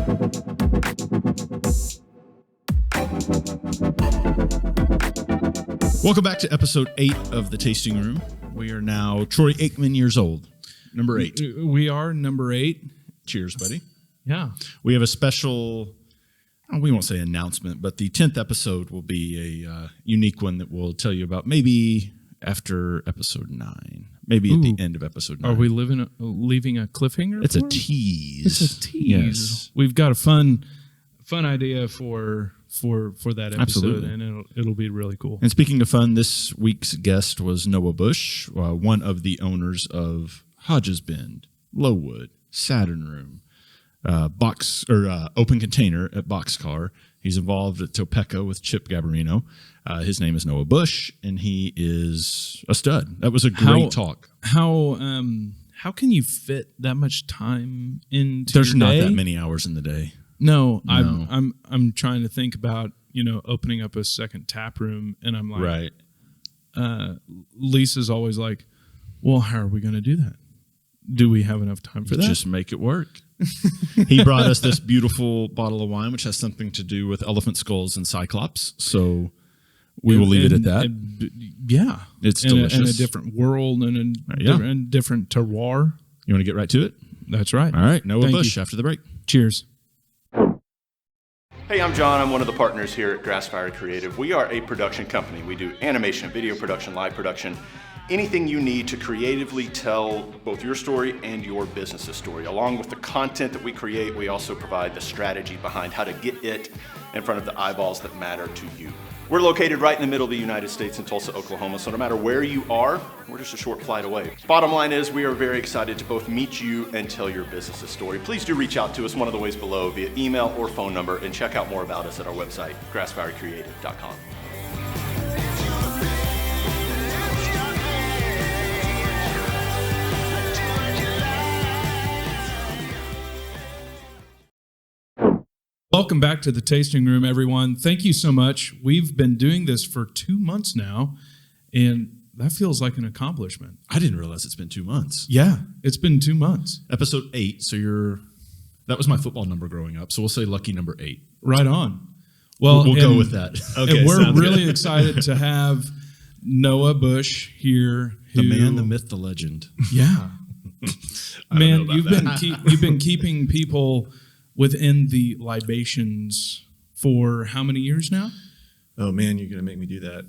Welcome back to episode 8 of The Tasting Room. We are now Troy Aikman years old. Number 8. We are number 8. Cheers, buddy. Yeah. We have a special, we won't say announcement, but the 10th episode will be a unique one that we'll tell you about maybe after episode 9. Maybe at the end of episode 9. Are we leaving a cliffhanger? It's a tease. It's a tease. Yes. We've got a fun idea for that episode, Absolutely. and it'll be really cool. And speaking of fun, this week's guest was Noah Bush, one of the owners of Hodges Bend, Lowood, Saturn Room, Open Container at Boxcar. He's involved at Topeka with Chip Gabarino. His name is Noah Bush, and he is a stud. That was a great talk. How can you fit that much time into There's your not day? that many hours in the day. No. I'm trying to think about opening up a second tap room, and I'm like, Right. Lisa's always like, well, how are we going to do that? Do we have enough time for that? Just make it work. He brought us this beautiful bottle of wine, which has something to do with elephant skulls and Cyclops. So we will leave it at that. Yeah. It's delicious. In a different world and a different terroir. You want to get right to it? That's right. All right. Noah Thank Bush you. after the break. Cheers. Hey, I'm John. I'm one of the partners here at Grassfire Creative. We are a production company. We do animation, video production, live production, anything you need to creatively tell both your story and your business's story. Along with the content that we create, we also provide the strategy behind how to get it in front of the eyeballs that matter to you. We're located right in the middle of the United States in Tulsa, Oklahoma, so no matter where you are, we're just a short flight away. Bottom line is we are very excited to both meet you and tell your business's story. Please do reach out to us one of the ways below via email or phone number, and check out more about us at our website, grassfirecreative.com. Welcome back to the Tasting Room, everyone. Thank you so much. We've been doing this for 2 months now, and that feels like an accomplishment. I didn't realize it's been 2 months. Yeah, it's been 2 months. Episode 8. So that was my football number growing up. So we'll say lucky number 8. Right on. Well, we'll go with that. Okay, and we're really excited to have Noah Bush here. The man, the myth, the legend. Yeah. Man, you've been keeping people within the libations for how many years now? Oh man, you're gonna make me do that.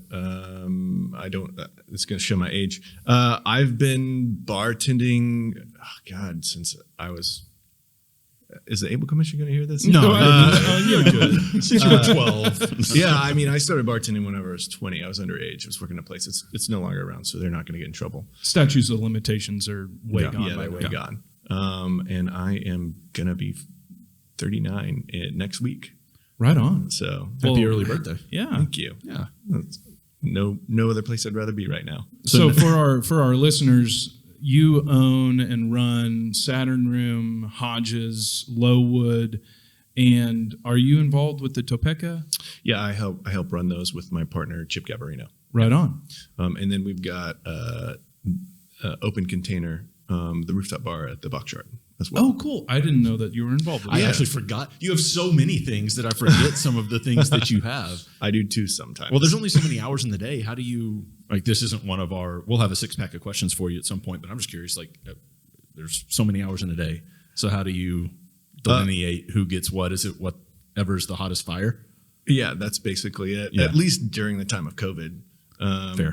I don't. It's gonna show my age. I've been bartending. Oh God, since I was. Is the Able Commission gonna hear this? No, you're good. Since you were 12. Yeah, I mean, I started bartending whenever I was 20. I was underage. I was working in a place. It's no longer around, so they're not gonna get in trouble. Statutes of limitations are way gone. Yeah, they're way gone. And I am gonna be 39 next week. Right on. So happy early birthday. Yeah. Thank you. Yeah. That's no other place I'd rather be right now. So for our listeners, you own and run Saturn Room, Hodges, Lowood, and are you involved with the Topeka? Yeah, I help run those with my partner Chip Gabarino. Right on. And then we've got Open Container, the rooftop bar at the Boxcar as well. Oh, cool. I didn't know that you were involved with I that. actually forgot. You have so many things that I forget some of the things that you have. I do too sometimes. Well, there's only so many hours in the day. How do you, this isn't one of we'll have a 6-pack of questions for you at some point, but I'm just curious, there's so many hours in a day. So how do you delineate who gets what? Is it whatever's the hottest fire? Yeah, that's basically it. Yeah. At least during the time of COVID. Fair.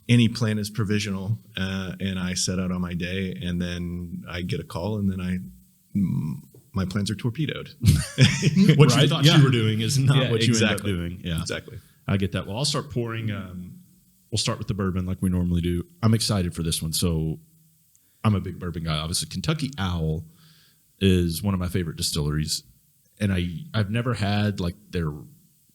Any plan is provisional, and I set out on my day, and then I get a call, and then my plans are torpedoed. What you thought you were doing is not what you end up exactly. doing. Yeah, exactly. I get that. Well, I'll start pouring. We'll start with the bourbon like we normally do. I'm excited for this one. So I'm a big bourbon guy. Obviously, Kentucky Owl is one of my favorite distilleries, and I've never had their,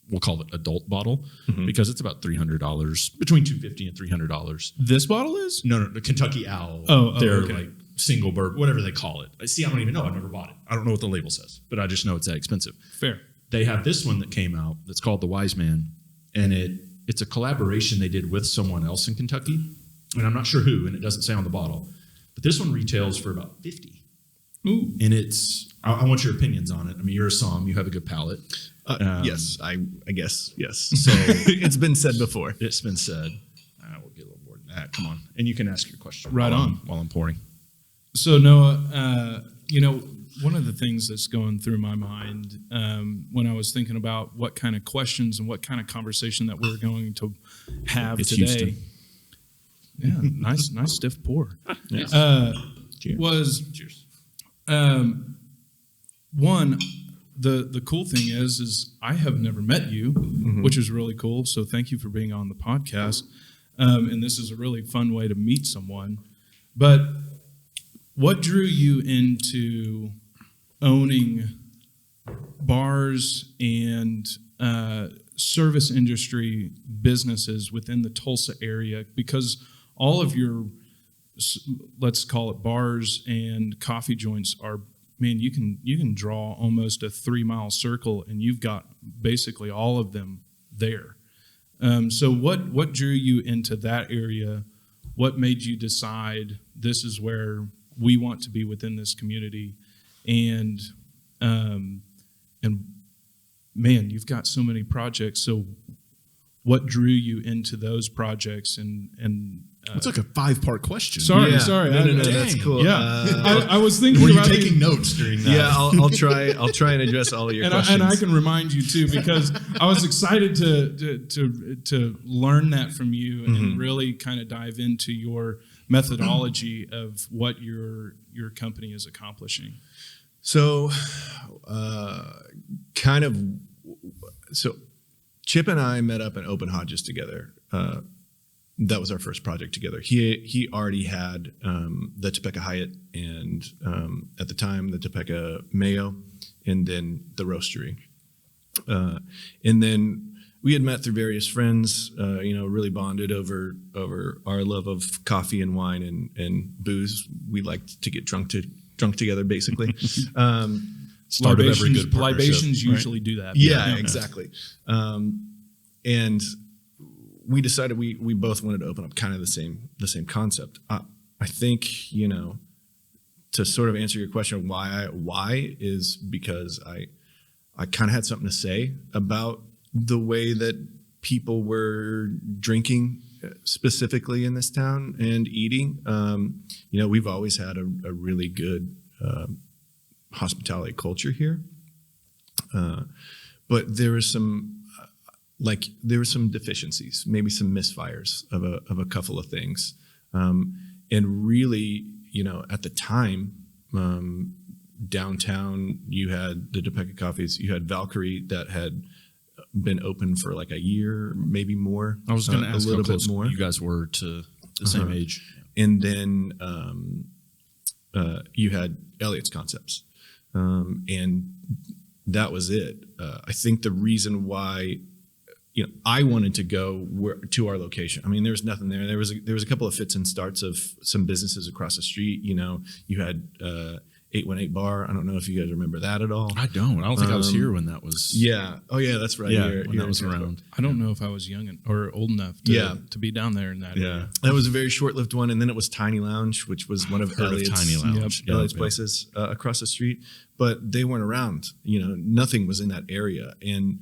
we'll call it adult bottle, because it's about $300, between $250 and $300. This bottle is? No, the Kentucky Owl. They're okay. Single bourbon, whatever they call it. See, I don't even know. I've never bought it. I don't know what the label says, but I just know it's that expensive. Fair. They have this one that came out that's called the Wiseman, and it's a collaboration they did with someone else in Kentucky, and I'm not sure who, and it doesn't say on the bottle. But this one retails for about $50. Ooh. And it's I want your opinions on it. I mean, you're a somm, you have a good palate. Yes, I guess yes. So it's been said before. It's been said. We'll get a little more than that. Come on, and you can ask your question Right on. while I'm pouring. So Noah, one of the things that's going through my mind when I was thinking about what kind of questions and what kind of conversation that we're going to have It's today. Houston. Yeah, nice stiff pour. Yes. Cheers. Was Cheers. one, the cool thing is I have never met you, which is really cool. So thank you for being on the podcast. And this is a really fun way to meet someone. But what drew you into owning bars and service industry businesses within the Tulsa area? Because all of your, let's call it bars and coffee joints are, man, you can draw almost a 3-mile circle and you've got basically all of them there. So what drew you into that area? What made you decide this is where we want to be within this community? And man, you've got so many projects. So what drew you into those projects? And It's like a 5-part question. sorry. No, Dang. that's cool. Yeah, I was thinking Were you about taking notes during that? Yeah, I'll try. I'll try and address all of your questions. and I can remind you too, because I was excited to learn that from you and really kind of dive into your methodology of what your company is accomplishing. So, so Chip and I met up and opened Hodges together. That was our first project together. He already had the Topeka Hyatt and at the time the Topeka Mayo, and then the Roastery. And then we had met through various friends, really bonded over our love of coffee and wine and booze. We liked to get drunk together, basically. Start of every good partnership, libations right? usually do that. Yeah, exactly. And we decided we both wanted to open up kind of the same concept. I think, to sort of answer your question, why is because I kind of had something to say about the way that people were drinking specifically in this town and eating. We've always had a really good hospitality culture here, but there were some deficiencies, maybe some misfires of a couple of things, and really, at the time, downtown you had the Topeka Coffees, you had Valkyrie that had been open for like a year, maybe more. I was going to ask a little how close bit more. you guys were to the same age. And then you had Elliot's Concepts, and that was it. I think the reason why I wanted to go to our location. I mean, there was nothing there. There was a couple of fits and starts of some businesses across the street. You had 818 Bar. I don't know if you guys remember that at all. I don't think I was here when that was. Yeah. Oh, yeah. That's right. Yeah, You're when that was around. I don't know if I was young or old enough to be down there in that area. That was a very short-lived one, and then it was Tiny Lounge, which was one of Heard of Elliot's, Tiny Lounge. Yep. Elliot's places across the street. But they weren't around. Nothing was in that area. And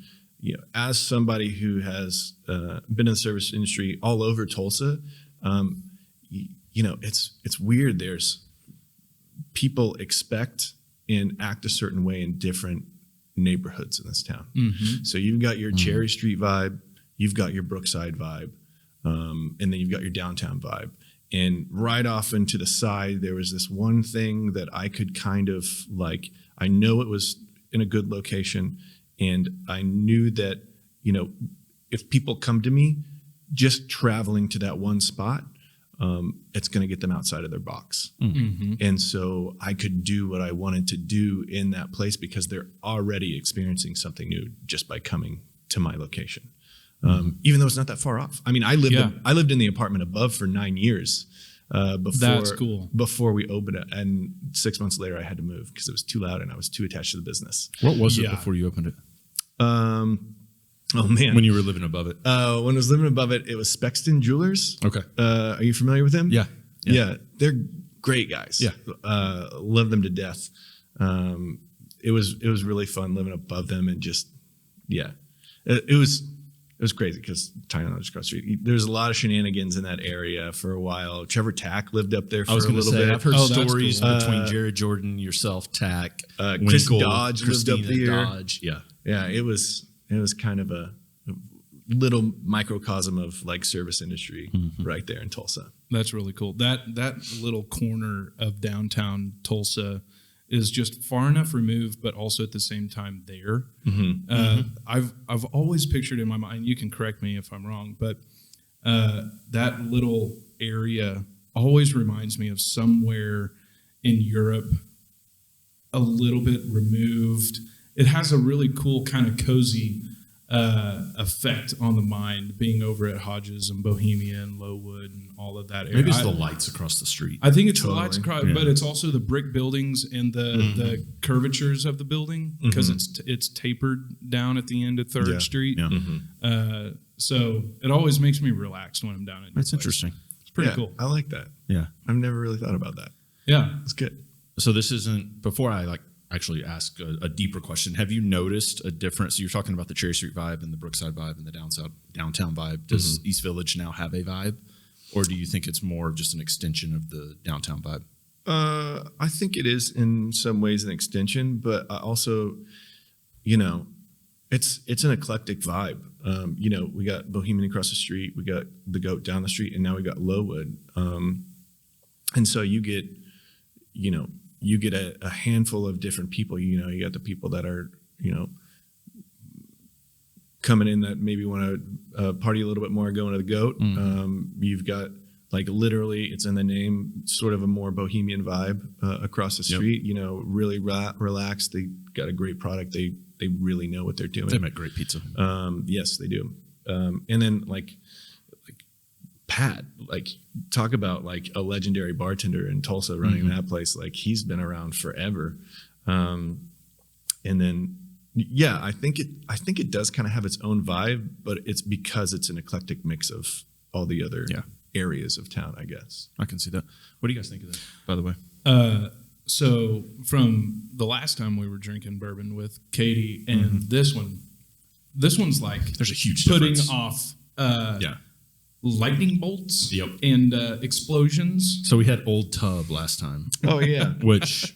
as somebody who has been in the service industry all over Tulsa, it's weird. There's people expect and act a certain way in different neighborhoods in this town. Mm-hmm. So you've got your Cherry Street vibe, you've got your Brookside vibe, and then you've got your downtown vibe. And right off and to the side, there was this one thing that I could kind of I know it was in a good location, and I knew that, if people come to me, just traveling to that one spot, it's going to get them outside of their box. Mm-hmm. And so I could do what I wanted to do in that place because they're already experiencing something new just by coming to my location. Even though it's not that far off. I mean, I lived in the apartment above for 9 years That's cool. before we opened it. And 6 months later, I had to move because it was too loud and I was too attached to the business. What was it before you opened it? Oh, man. When you were living above it? When I was living above it, it was Spexton Jewelers. Okay. Are you familiar with them? Yeah. Yeah. They're great guys. Yeah. Love them to death. It was really fun living above them, and just it was crazy because China just across the street. There's a lot of shenanigans in that area for a while. Trevor Tack lived up there for a little bit. I've heard stories cool. between Jared Jordan, yourself, Tack, Chris Winkle, Dodge Christina lived up there. Dodge. Yeah, it was kind of a little microcosm of like service industry right there in Tulsa. That's really cool. That little corner of downtown Tulsa is just far enough removed, but also at the same time there. I've always pictured in my mind, you can correct me if I'm wrong, but that little area always reminds me of somewhere in Europe, a little bit removed. It has a really cool kind of cozy effect on the mind, being over at Hodges and Bohemia and Lowood and all of that area. Maybe it's the lights across the street. I think it's Totally. the lights across, Yeah. but it's also the brick buildings and the curvatures of the building, because it's tapered down at the end of 3rd Street. Yeah. So it always makes me relaxed when I'm down at your That's place. interesting. It's pretty Yeah, cool. I like that. Yeah. I've never really thought about that. Yeah. It's good. So this isn't, before I actually ask a deeper question, have you noticed a difference? So you're talking about the Cherry Street vibe and the Brookside vibe and the downtown vibe. Does East Village now have a vibe, or do you think it's more just an extension of the downtown vibe? I think it is in some ways an extension, but I also, it's an eclectic vibe. We got Bohemian across the street, we got the Goat down the street, and now we got Lowood. And so you get a handful of different people. You got the people that are, coming in that maybe want to party a little bit more, going to the Goat. You've got, like, literally, it's in the name, sort of a more bohemian vibe across the street. Really relaxed. They got a great product. They really know what they're doing. They make great pizza. Yes, they do. And then like Pat, like, talk about like a legendary bartender in Tulsa running that place. Like, he's been around forever. And then, yeah, I think it does kind of have its own vibe, but it's because it's an eclectic mix of all the other areas of town, I guess. I can see that. What do you guys think of that, by the way? So from the last time we were drinking bourbon with Katie and this one's like There's a huge putting difference. off lightning bolts Yep. and explosions. So we had Old Tub last time, Oh yeah. which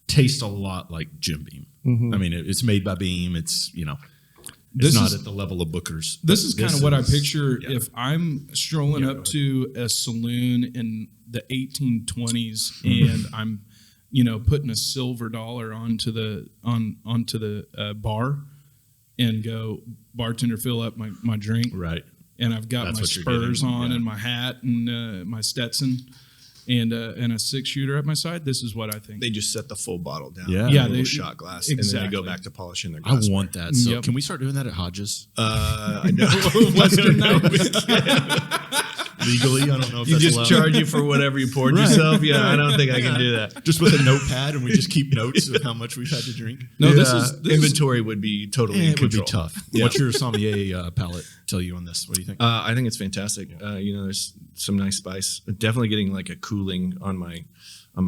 tastes a lot like Jim Beam. I mean, it's made by Beam. It's, it's This not is- at the level of Booker's. This is kind of what I picture yeah. if I'm strolling Yeah, up go to a saloon in the 1820s and I'm, putting a silver dollar onto the bar and go, bartender, fill up my drink. Right. And I've got That's my what you're spurs getting, on yeah. and my hat and my Stetson and a 6-shooter at my side. This is what I think. They just set the full bottle down. Yeah. with Yeah, a little they- shot glass, and then they exactly. go back to polishing their I glass. want that. So Yep. can we start doing that at Hodges? I know. Western night. Legally, I don't know if You that's just allowed. charge you for whatever you poured yourself. Yeah, I don't think I can do that. Just with a notepad, and we just keep notes of how much we've had to drink. No, Yeah, this is inventory would be totally in It would be control. tough. Yeah. What's your sommelier palate tell you on this? What do you think? I think it's fantastic. There's some nice spice. Definitely getting like a cooling on my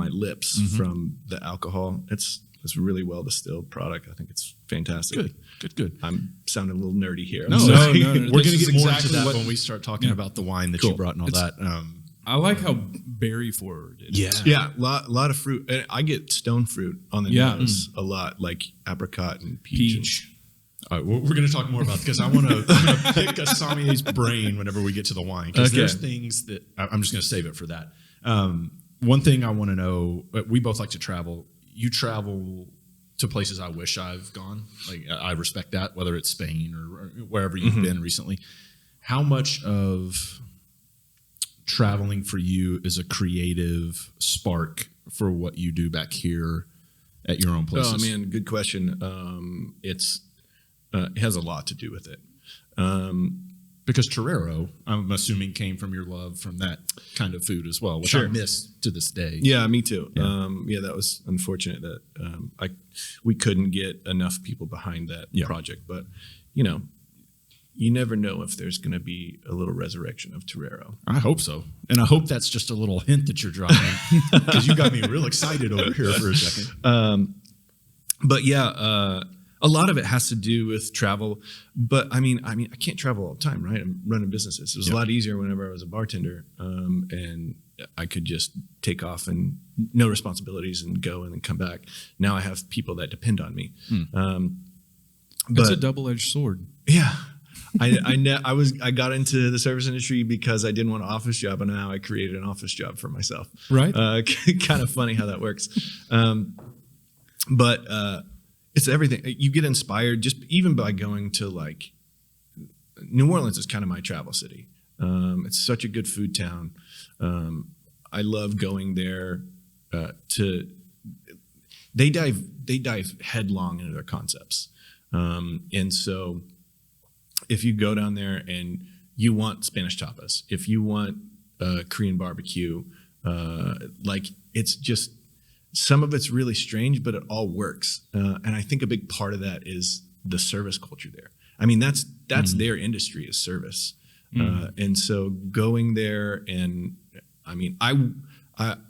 lips from the alcohol. It's really well distilled product. I think it's fantastic. Good. I'm sounding a little nerdy here. I'm No, sorry. no, we're this going to is get more exactly into that what- when we start talking about the wine that you Cool. brought and all It's- that. I like how berry forward it is. Yeah, lot of fruit. And I get stone fruit on the Yeah. nose a lot, like apricot and peach. Peach. All right, we're going to talk more about because I want to pick a sommelier's brain whenever we get to the wine because Okay. there's things that I'm just going to save it for that. One thing I want to know: we both like to travel. You travel to places I wish I've gone. Like, I respect that, whether it's Spain or wherever you've been recently. How much of traveling for you is a creative spark for what you do back here at your own places? Oh man, good question. It has a lot to do with it. Because Torero, I'm assuming, came from your love from that kind of food as well, which I Sure. miss to this day. Yeah, me too. Yeah. That was unfortunate that we couldn't get enough people behind that Yeah. project. But you never know if there's going to be a little resurrection of Torero. I hope so. And I hope that's just a little hint that you're dropping, because you got me real excited over here for a second. But yeah, a lot of it has to do with travel. But I mean, I can't travel all the time, right? I'm running businesses. It was a lot easier whenever I was a bartender, and I could just take off and no responsibilities and go and then come back. Now I have people that depend on me. It's a double-edged sword. Yeah. I got into the service industry because I didn't want an office job, and now I created an office job for myself. Right. Kind of funny how that works. But it's everything. You get inspired just even by going to, like, New Orleans is kind of my travel city. It's such a good food town. I love going there they dive headlong into their concepts. And so if you go down there and you want Spanish tapas, if you want Korean barbecue, like, it's just, some of it's really strange, but it all works. And I think a big part of that is the service culture there. I mean, that's their industry, is service. And so going there, and I mean, I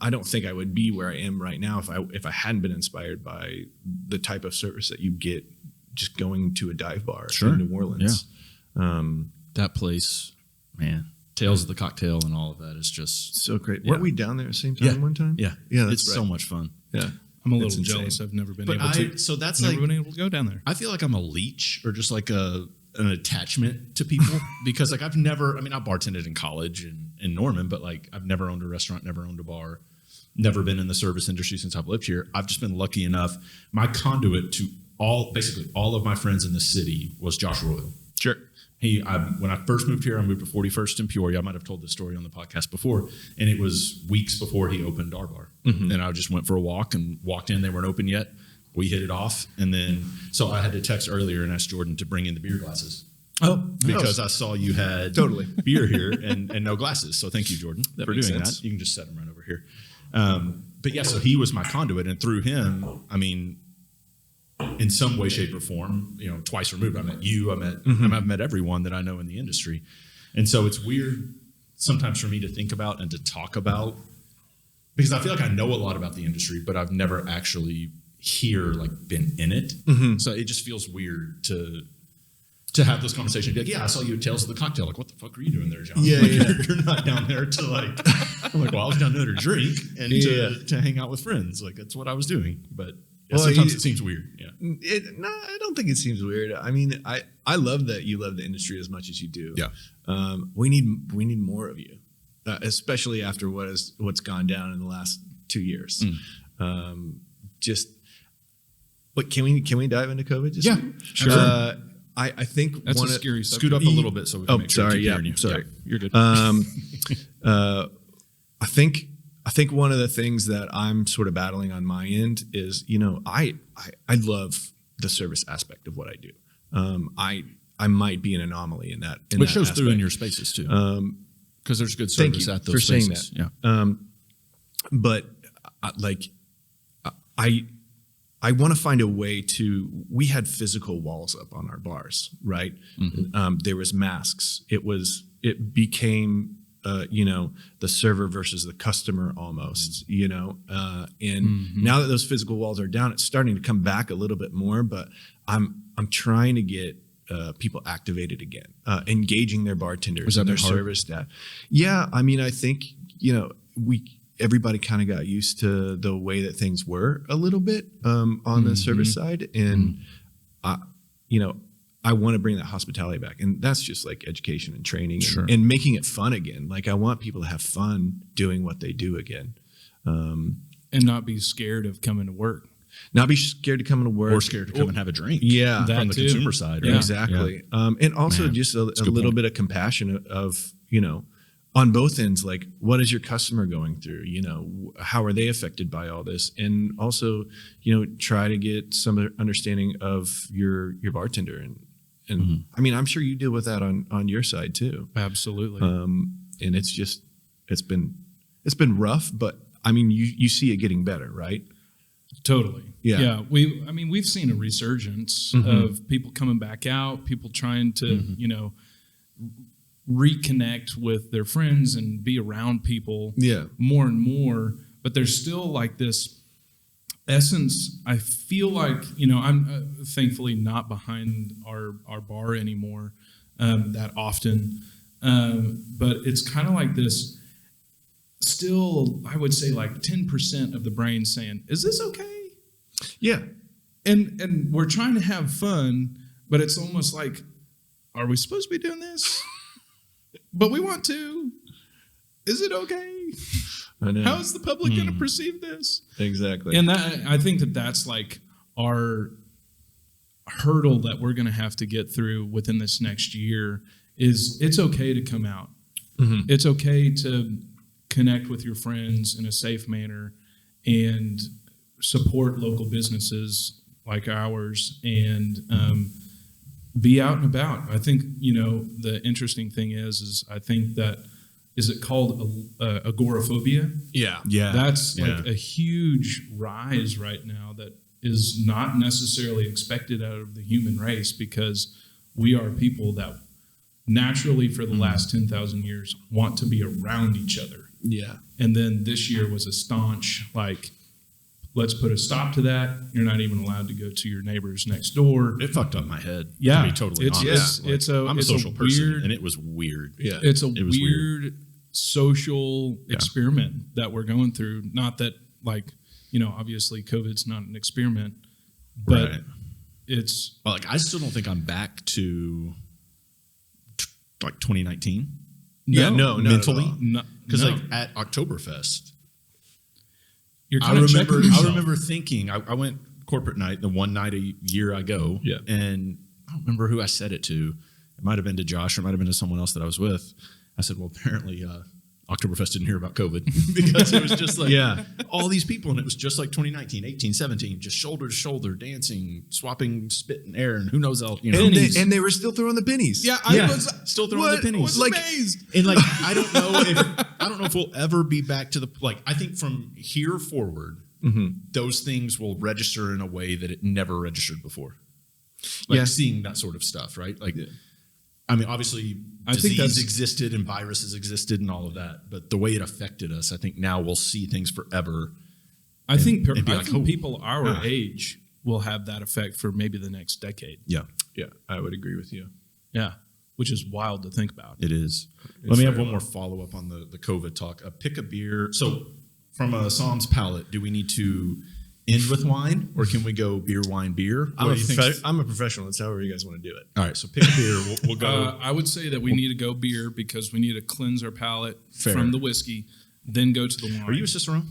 don't think I would be where I am right now if I hadn't been inspired by the type of service that you get just going to a dive bar in New Orleans. Yeah. That place, man, Tales of the Cocktail and all of that is just so great. Weren't we down there at the same time one time? Yeah. Yeah, that's it's so much fun. Yeah. I'm a little jealous. I've never been able to. So that's never like, been able to go down there. I feel like I'm a leech, or just like an attachment to people, because like I bartended in college in Norman, but like I've never owned a restaurant, never owned a bar, never been in the service industry since I've lived here. I've just been lucky enough. My conduit to basically all of my friends in the city was Josh Royal. Sure. When I first moved here, I moved to 41st in Peoria. I might have told this story on the podcast before, and it was weeks before he opened our bar. And I just went for a walk and walked in. They weren't open yet. We hit it off, and then so I had to text earlier and ask Jordan to bring in the beer glasses. Because I saw you had beer here and no glasses. So thank you, Jordan, for doing that. You can just set them right over here. But yeah, so he was my conduit, and through him, I mean, in some way, shape, or form, twice removed. I met you. I've met everyone that I know in the industry, and so it's weird sometimes for me to think about and to talk about, because I feel like I know a lot about the industry, but I've never actually been in it. So it just feels weird to have this conversation. Be like, yeah, I saw you at Tales of the Cocktail. Like, what the fuck are you doing there, John? Yeah, You're not down there to like. I'm like, well, I was down there to drink and to hang out with friends. Like, that's what I was doing, but. Yeah, sometimes it seems weird. Yeah. No, I don't think it seems weird. I mean, I love that you love the industry as much as you do. Yeah. We need more of you, especially after what's gone down in the last 2 years. But can we dive into COVID? Sure. I think that's a scary subject. Scoot up a little bit so we can make sure sorry. keep hearing you. Sorry. Yeah, you're good. I think one of the things that I'm sort of battling on my end is, I love the service aspect of what I do. I might be an anomaly in that. Which shows through in your spaces too. Because there's good service at those spaces. Thank you for saying that. Yeah. But I want to find a way we had physical walls up on our bars, right? There was masks. It became, the server versus the customer almost, and now that those physical walls are down, it's starting to come back a little bit more, but I'm trying to get people activated again, engaging their bartenders and their service staff. Yeah. I mean, I think, everybody kind of got used to the way that things were a little bit on the service side. And, I want to bring that hospitality back. And that's just like education and training and making it fun again. Like, I want people to have fun doing what they do again. And not be scared of coming to work. Not be scared to come to work. Or scared to come and have a drink. Yeah. From the consumer side. Right? Exactly. Yeah. And also just a little bit of compassion of, on both ends, like, what is your customer going through? How are they affected by all this? And also, try to get some understanding of your bartender. And I mean, I'm sure you deal with that on your side too. Absolutely. And it's been rough, but I mean, you see it getting better, right? Totally. Yeah. We've seen a resurgence of people coming back out, people trying to, reconnect with their friends and be around people more and more. But there's still like this essence. I feel like, I'm thankfully not behind our bar anymore that often. But it's kind of like this, still, I would say like 10% of the brain saying, is this okay? Yeah. And we're trying to have fun, but it's almost like, are we supposed to be doing this? But we want to. Is it okay? I know. How is the public going to perceive this? Exactly. And I think that's like our hurdle that we're going to have to get through within this next year is it's okay to come out. It's okay to connect with your friends in a safe manner and support local businesses like ours and be out and about. I think, the interesting thing is I think that, is it called agoraphobia? Yeah. That's like a huge rise right now that is not necessarily expected out of the human race because we are people that naturally for the last 10,000 years want to be around each other. Yeah. And then this year was a staunch, like, let's put a stop to that. You're not even allowed to go to your neighbors next door. It fucked up my head. Yeah. To be totally honest. I'm a social person, and it was weird. Yeah. It's a weird social experiment that we're going through. Not that, like, obviously COVID's not an experiment, but it's... Well, like, I still don't think I'm back to, like, 2019. No, mentally. Because, like, at Oktoberfest... I remember thinking, I went corporate night, the one night a year I go, and I don't remember who I said it to. It might have been to Josh or it might have been to someone else that I was with. I said, well, apparently Oktoberfest didn't hear about COVID because it was just like all these people, and it was just like 2019, 18, 17, just shoulder to shoulder, dancing, swapping spit and air, and who knows else. And they were still throwing the pennies. I was still throwing the pennies. Was amazed. And like, I don't know if we'll ever be back to the, like, I think from here forward, those things will register in a way that it never registered before. Like seeing that sort of stuff, right? Like, I mean, obviously, disease existed and viruses existed and all of that, but the way it affected us, I think now we'll see things forever. I think people our age will have that effect for maybe the next decade. Yeah, I would agree with you. Yeah, which is wild to think about. It is. Let me have one more follow-up on the COVID talk. Pick a beer. So from a Psalms palate, do we need to end with wine, or can we go beer, wine, beer? I'm a professional. It's however you guys want to do it. All right, so pick a beer. We'll go. I would say that we need to go beer because we need to cleanse our palate from the whiskey, then go to the wine. Are you a Cicerone?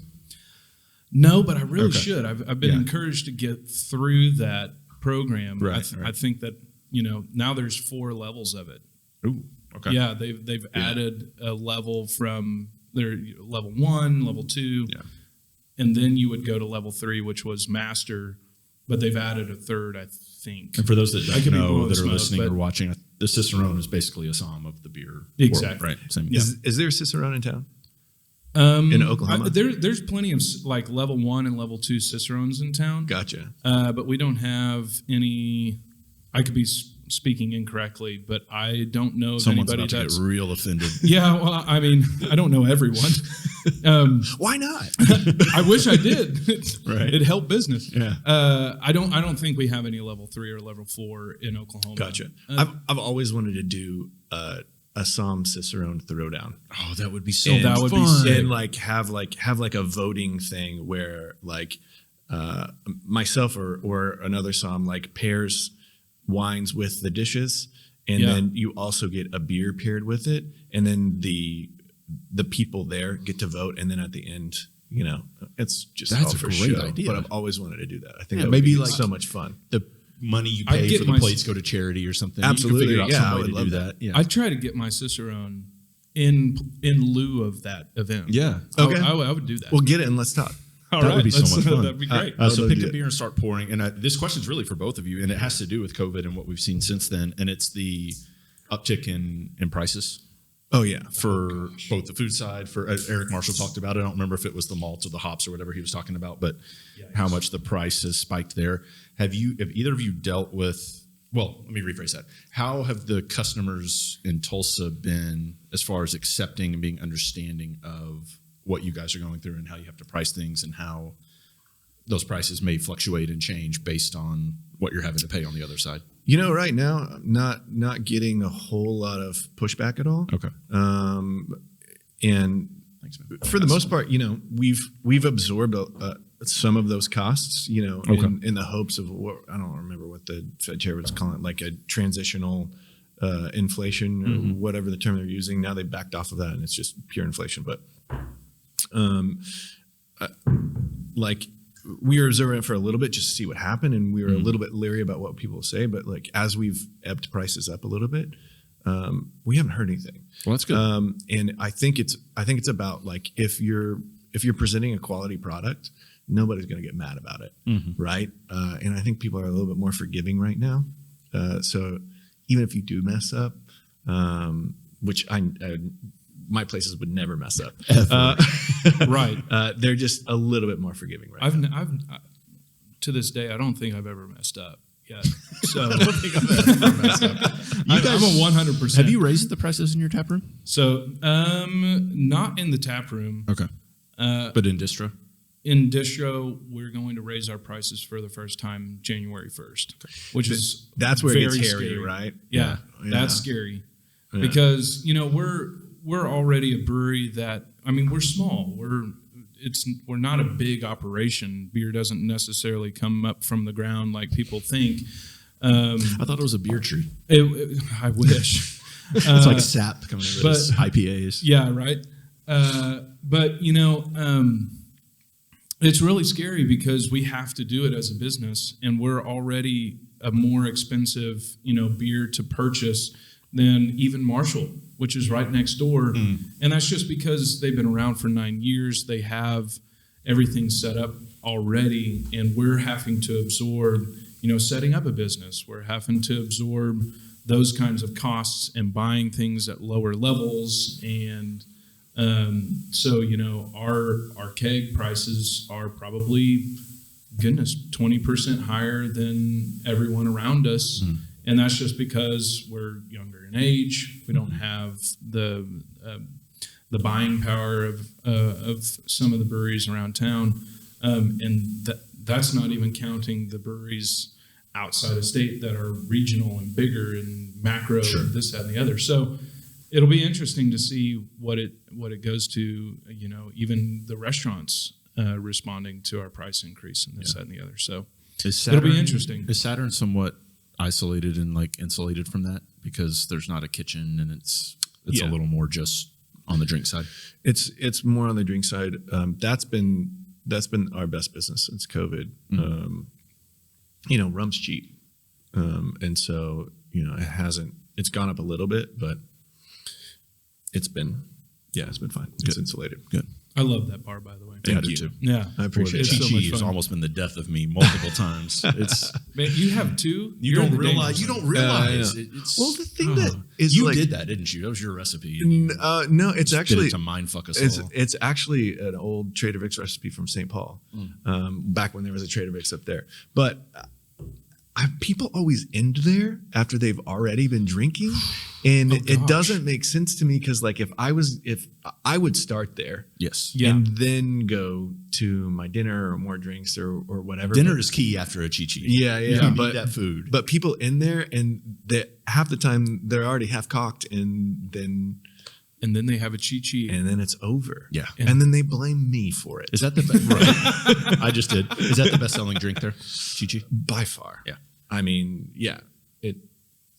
No, but I really should. I've been encouraged to get through that program. Right, I think that now there's 4 levels of it. Ooh, okay. Yeah, they've added a level from their level 1, level 2. Yeah. And then you would go to level 3, which was master, but they've added a third, I think. And for those that don't know, that are listening or watching, the Cicerone is basically a psalm of the beer. Exactly. World, right. Same. Is there a Cicerone in town? In Oklahoma? There's plenty of like level 1 and level 2 Cicerones in town. Gotcha. But we don't have any. I could be speaking incorrectly, but I don't know of Someone's anybody about to get real offended. Yeah, well, I mean, I don't know everyone. Why not? I wish I did. Right. It helped business. Yeah. I don't think we have any level 3 or level 4 in Oklahoma. Gotcha. I've always wanted to do a Psalm Cicerone throwdown. Oh, that would be so that much would be fun. sick. And have a voting thing where like myself or another Psalm like pairs wines with the dishes, and then you also get a beer paired with it, and then the people there get to vote, and then at the end, it's just That's all a for great show. idea. But I've always wanted to do that. I think that maybe would be like so much fun. The money you I'd pay get for the my- plates go to charity or something. Absolutely. You can figure out Yeah, I some way would to love do that. that. Yeah. I try to get my Cicerone in lieu of that event. Yeah. Okay. I would do that. Well, get it and let's talk. All that would be so let's- much fun. That'd be great. So love pick to a do beer and start pouring. And this question's really for both of you, and it has to do with COVID and what we've seen since then. And it's the uptick in prices. Oh yeah, for both the food side. For Eric Marshall talked about it. I don't remember if it was the malts or the hops or whatever he was talking about, but how much the price has spiked there. Have either of you dealt with? Well, let me rephrase that. How have the customers in Tulsa been as far as accepting and being understanding of what you guys are going through and how you have to price things and how those prices may fluctuate and change based on what you're having to pay on the other side? Right now, I'm not getting a whole lot of pushback at all. Okay. And Thanks, man. for the most part, we've absorbed some of those costs, in the hopes of I don't remember what the Fed chair was calling it, like a transitional inflation or whatever the term they're using. Now they backed off of that and it's just pure inflation. But we were observing it for a little bit just to see what happened, and we were a little bit leery about what people say. But as we've ebbed prices up a little bit, we haven't heard anything. Well, that's good. And I think it's about if you're presenting a quality product, nobody's going to get mad about it, right? And I think people are a little bit more forgiving right now. So even if you do mess up, which my places would never mess up, Right. they're just a little bit more forgiving right now. I've to this day, I don't think I've ever messed up yet. So I don't think I've ever messed up. I'm a 100%. Have you raised the prices in your tap room? So, not in the tap room. Okay. But in distro? In distro, we're going to raise our prices for the first time January 1st, which is That's where it very gets hairy, scary. right? Yeah, that's scary because we're already a brewery that we're small. We're not a big operation. Beer doesn't necessarily come up from the ground like people think. I thought it was a beer tree. I wish. It's like sap coming out of this IPAs. Yeah, right. But it's really scary because we have to do it as a business, and we're already a more expensive, beer to purchase than even Marshall, which is right next door. And that's just because they've been around for 9 years. They have everything set up already, and we're having to absorb, setting up a business. We're having to absorb those kinds of costs and buying things at lower levels. And so, our keg prices are probably, 20% higher than everyone around us. And that's just because we're younger in age. We don't have the buying power of some of the breweries around town. And that's not even counting the breweries outside of state that are regional and bigger and macro and this, that, and the other. So it'll be interesting to see what it goes to, even the restaurants responding to our price increase and this, that, and the other. So it'll be interesting. Is Saturn somewhat isolated and insulated from that because there's not a kitchen and it's a little more just on the drink side? It's more on the drink side. That's been our best business since COVID. Rum's cheap, and so it's gone up a little bit, but it's been fine. It's insulated. Good. I love that bar, by the way. Thank you. Too. Yeah, I appreciate it. it. So much Chi has fun. almost been the death of me multiple times. It's Man, you have two. you You're in don't the realize. danger You zone. don't realize. Yeah. It's, Well, the thing that is you did that, didn't you? That was your recipe. And you no, it's did actually it to mind fuck us all. it's actually an old Trader Vic's recipe from St. Paul, back when there was a Trader Vic's up there. But people always end there after they've already been drinking, and it doesn't make sense to me because if I would start there, Yes. Yeah. and then go to my dinner or more drinks or whatever. Dinner is key after a chi-chi. Yeah, You yeah. need But that food. But people in there, and half the time they're already half cocked, and then they have a chi-chi. and then it's over. Yeah. And then they blame me for it. Is that the best? Right. I just did. Is that the best selling drink there? Chi-chi? By far. Yeah. I mean, yeah.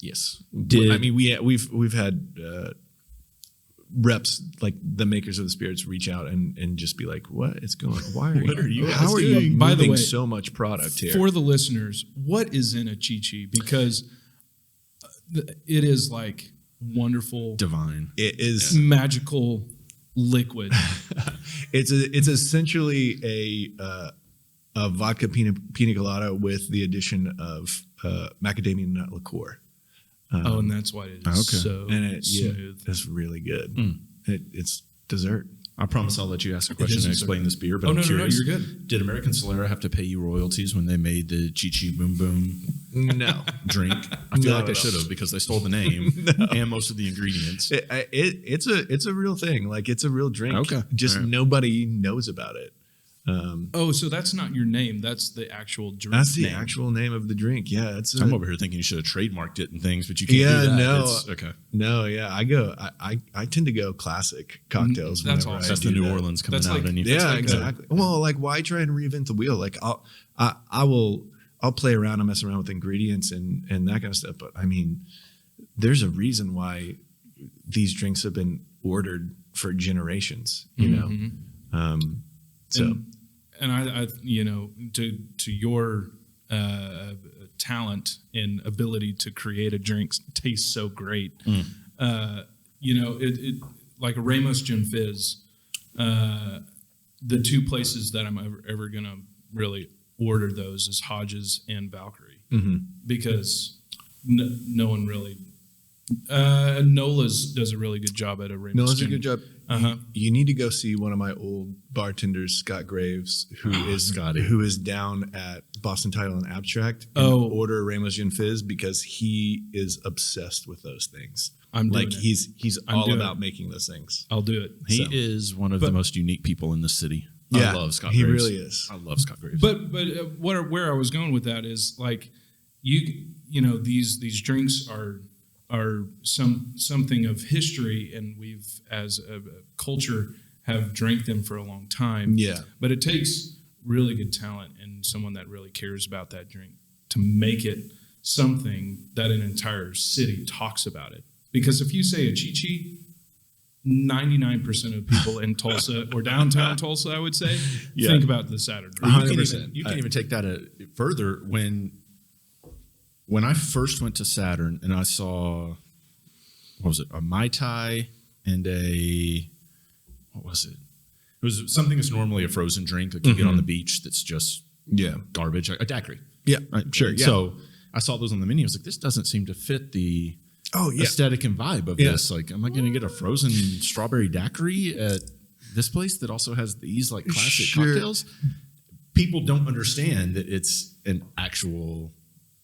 Yes. Did- I mean we've had reps like the makers of the spirits reach out and just be like, what is going on? Why are you guys how are doing? you By the moving way, so much product here? For the listeners, what is in a chi-chi? Because it is like wonderful, Divine. It is magical liquid. it's essentially a vodka pina colada with the addition of macadamia nut liqueur. And that's why it is so smooth. It's really good. It's dessert. I promise I'll let you ask a question and explain this beer. But I'm curious, you're good. Did American Solera have to pay you royalties when they made the Chi Chi Boom Boom No. drink? I feel like they No. should have, because they stole the name and most of the ingredients. It's a real thing. Like, it's a real drink. Okay. Just All right. nobody knows about it. So that's not your name. That's the actual drink. That's the name. actual name of the drink. Yeah, it's. I'm over here thinking you should have trademarked it and things, but you can't Yeah, do that. no. Okay. No, yeah, I tend to go classic cocktails. That's whenever awesome. I That's do the New that. Orleans coming That's out like- in you. Yeah, like exactly. Well, like, why try and reinvent the wheel? Like, I'll play around and mess around with ingredients and that kind of stuff. But I mean, there's a reason why these drinks have been ordered for generations. You know, so. And I to your talent and ability to create a drink tastes so great. It like a Ramos Gin Fizz. The two places that I'm ever gonna really order those is Hodges and Valkyrie, because no one really. Nola's does a really good job at a Ramos. No, it's a Gin. good job. You need to go see one of my old bartenders, Scott Graves, who is down at Boston Title and Abstract. And order Ramos Gin Fizz, because he is obsessed with those things. I'm doing it. He's all about making those things. I'll do it. He is one of the most unique people in the city. Yeah, I love Scott he Graves. really is. I love Scott Graves. But where I was going with that is, like, these drinks are something of history, and we've, as a culture, have drank them for a long time. Yeah. But it takes really good talent and someone that really cares about that drink to make it something that an entire city talks about it. Because if you say a Chi-Chi, 99% of people in Tulsa or downtown Tulsa, I would say, think about the Saturn Room. 100%. You can even take that further. When I first went to Saturn and I saw, what was it, a Mai Tai and what was it? It was something that's normally a frozen drink that you get on the beach that's just garbage, a daiquiri. Yeah, Right? sure. Yeah. So I saw those on the menu. I was like, this doesn't seem to fit the aesthetic and vibe of this. Like, am I going to get a frozen strawberry daiquiri at this place that also has these like classic cocktails? People don't understand that it's an actual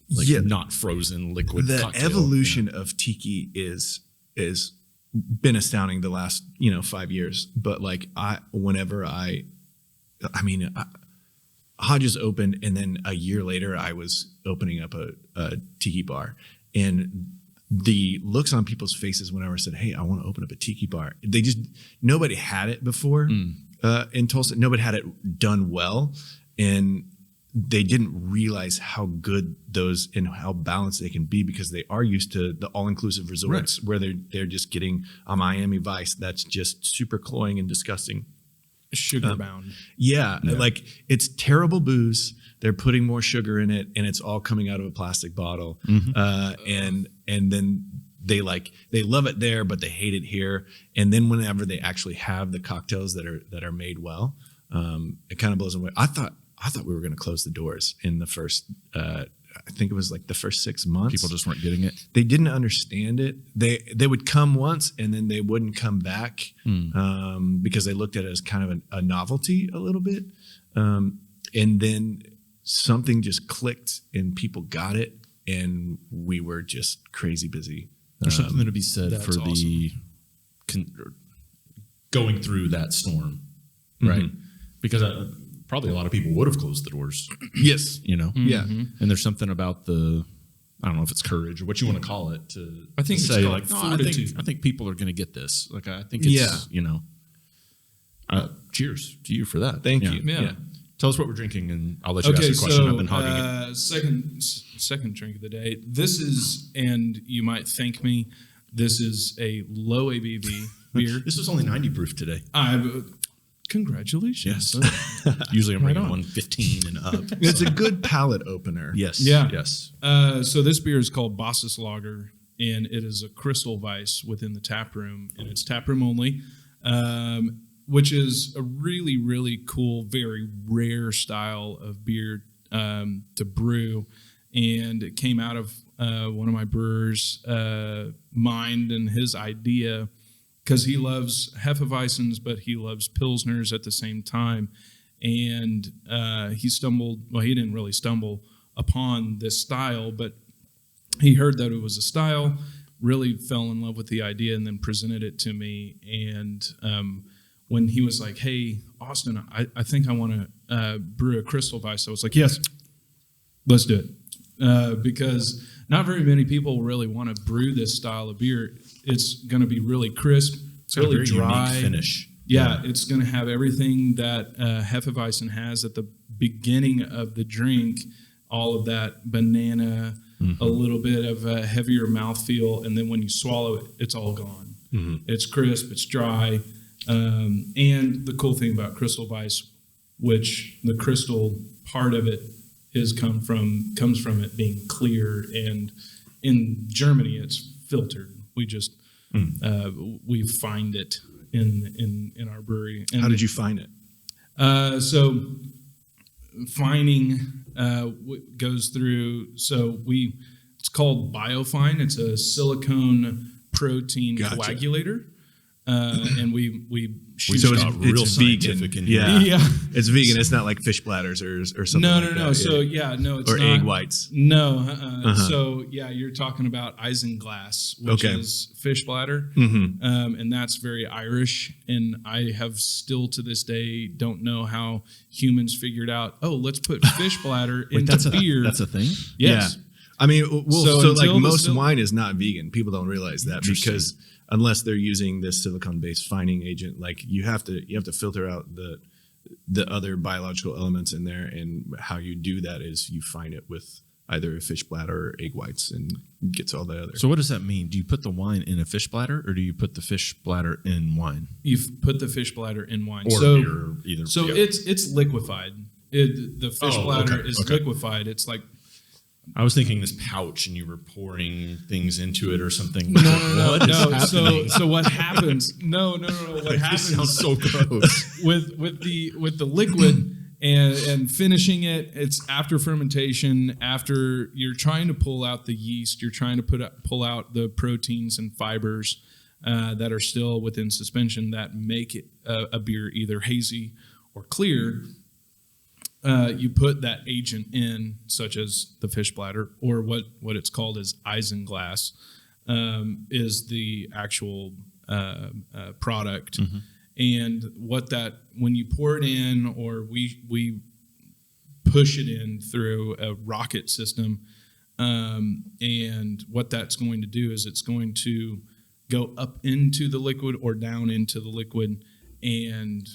not frozen liquid The cocktail. evolution of tiki is been astounding the last 5 years. But like Hodges opened, and then a year later I was opening up a tiki bar, and the looks on people's faces whenever I said, "Hey, I want to open up a tiki bar," nobody had it before in Tulsa. Nobody had it done well, and they didn't realize how good those and how balanced they can be, because they are used to the all-inclusive resorts where they're just getting a Miami Vice that's just super cloying and disgusting. Sugar bound. Yeah, like, it's terrible booze. They're putting more sugar in it, and it's all coming out of a plastic bottle. And then they love it there, but they hate it here. And then whenever they actually have the cocktails that are made well, it kind of blows them away. I thought we were going to close the doors in the first. I think it was like the first 6 months. People just weren't getting it. They didn't understand it. They would come once and then they wouldn't come back because they looked at it as kind of a novelty a little bit. And then something just clicked and people got it, and we were just crazy busy. There's something to be said for the going through that storm, right? Because probably a lot of people would have closed the doors. Yes. Yeah. And there's something about I don't know if it's courage or what you want to call it, I think say it's like, called no, fortitude. I think people are going to get this. Like, I think it's, cheers to you for that. Thank you. Yeah. Tell us what we're drinking, and I'll let you ask a question. I've been hogging it. Second drink of the day. This is, and you might thank me, this is a low ABV beer. This was only 90 proof today. Congratulations. Yes. Usually I'm bringing 115 and up. It's a good palate opener. Yes. Yeah. Yes. So this beer is called Bosses Lager, and it is a crystal Weiss within the tap room, and it's tap room only, which is a really, really cool, very rare style of beer to brew. and it came out of one of my brewers' mind and his idea, because he loves Hefeweizens, but he loves Pilsners at the same time. And he didn't really stumble upon this style, but he heard that it was a style, really fell in love with the idea, and then presented it to me. And when he was like, hey, Austin, I think I want to brew a Crystal Weiss, I was like, yes, let's do it. Because not very many people really want to brew this style of beer. It's going to be really crisp, It's really got a very dry unique finish. Yeah, it's going to have everything that Hefeweizen has at the beginning of the drink, all of that banana, a little bit of a heavier mouthfeel, and then when you swallow it, it's all gone. It's crisp, it's dry, and the cool thing about Crystal Weiss, which the crystal part of it comes from it being clear, and in Germany it's filtered. We just we find it in our brewery. And how did you find it? So fining goes through. It's called Biofine. It's a silicone protein coagulator, and we shoot So out it's scientific vegan. in here. Yeah, it's vegan. It's not like fish bladders or something. No, like no. that. So it's or not, egg whites. No. So you're talking about isinglass, which is fish bladder, and that's very Irish. And I have still to this day don't know how humans figured out. Oh, let's put fish bladder into beer. That's a thing? Yes. Yeah. I mean, so like most the wine is not vegan. People don't realize that because unless they're using this silicone-based fining agent, like you have to filter out the other biological elements in there. And how you do that is you fine it with either a fish bladder or egg whites, and gets all the other. So what does that mean? Do you put the wine in a fish bladder, or do you put the fish bladder in wine? You put the fish bladder in wine, Or beer, either. So it's liquefied. The fish bladder is liquefied. It's like, I was thinking this pouch, and you were pouring things into it or something. No. Happening? So what happens? No. What happens? This sounds so gross. with the liquid and finishing it, it's after fermentation. After you're trying to pull out the yeast, you're trying to pull out the proteins and fibers that are still within suspension that make it a beer either hazy or clear. You put that agent in, such as the fish bladder, or what it's called is isinglass, is the actual product. And when you pour it in, or we push it in through a rocket system, and what that's going to do is it's going to go up into the liquid or down into the liquid and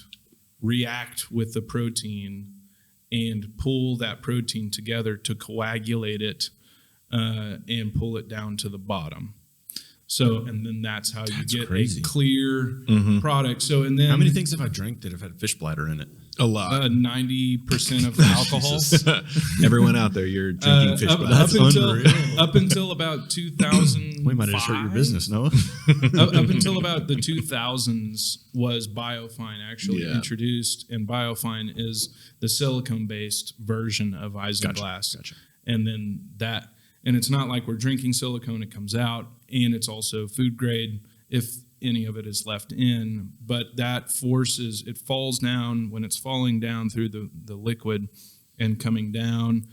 react with the protein and pull that protein together to coagulate it and pull it down to the bottom. So, and then that's how you get a clear product. So, and then how many things have I drank that have had fish bladder in it? A lot. 90% of the alcohol. Everyone out there, you're drinking fish bladder. Up until about 2000. We might have just hurt your business, Noah. up until about the 2000s was Biofine actually introduced, and Biofine is the silicone-based version of isinglass. Gotcha. And then and it's not like we're drinking silicone, it comes out, and it's also food grade if any of it is left in, but that it falls down. When it's falling down through the liquid and coming down,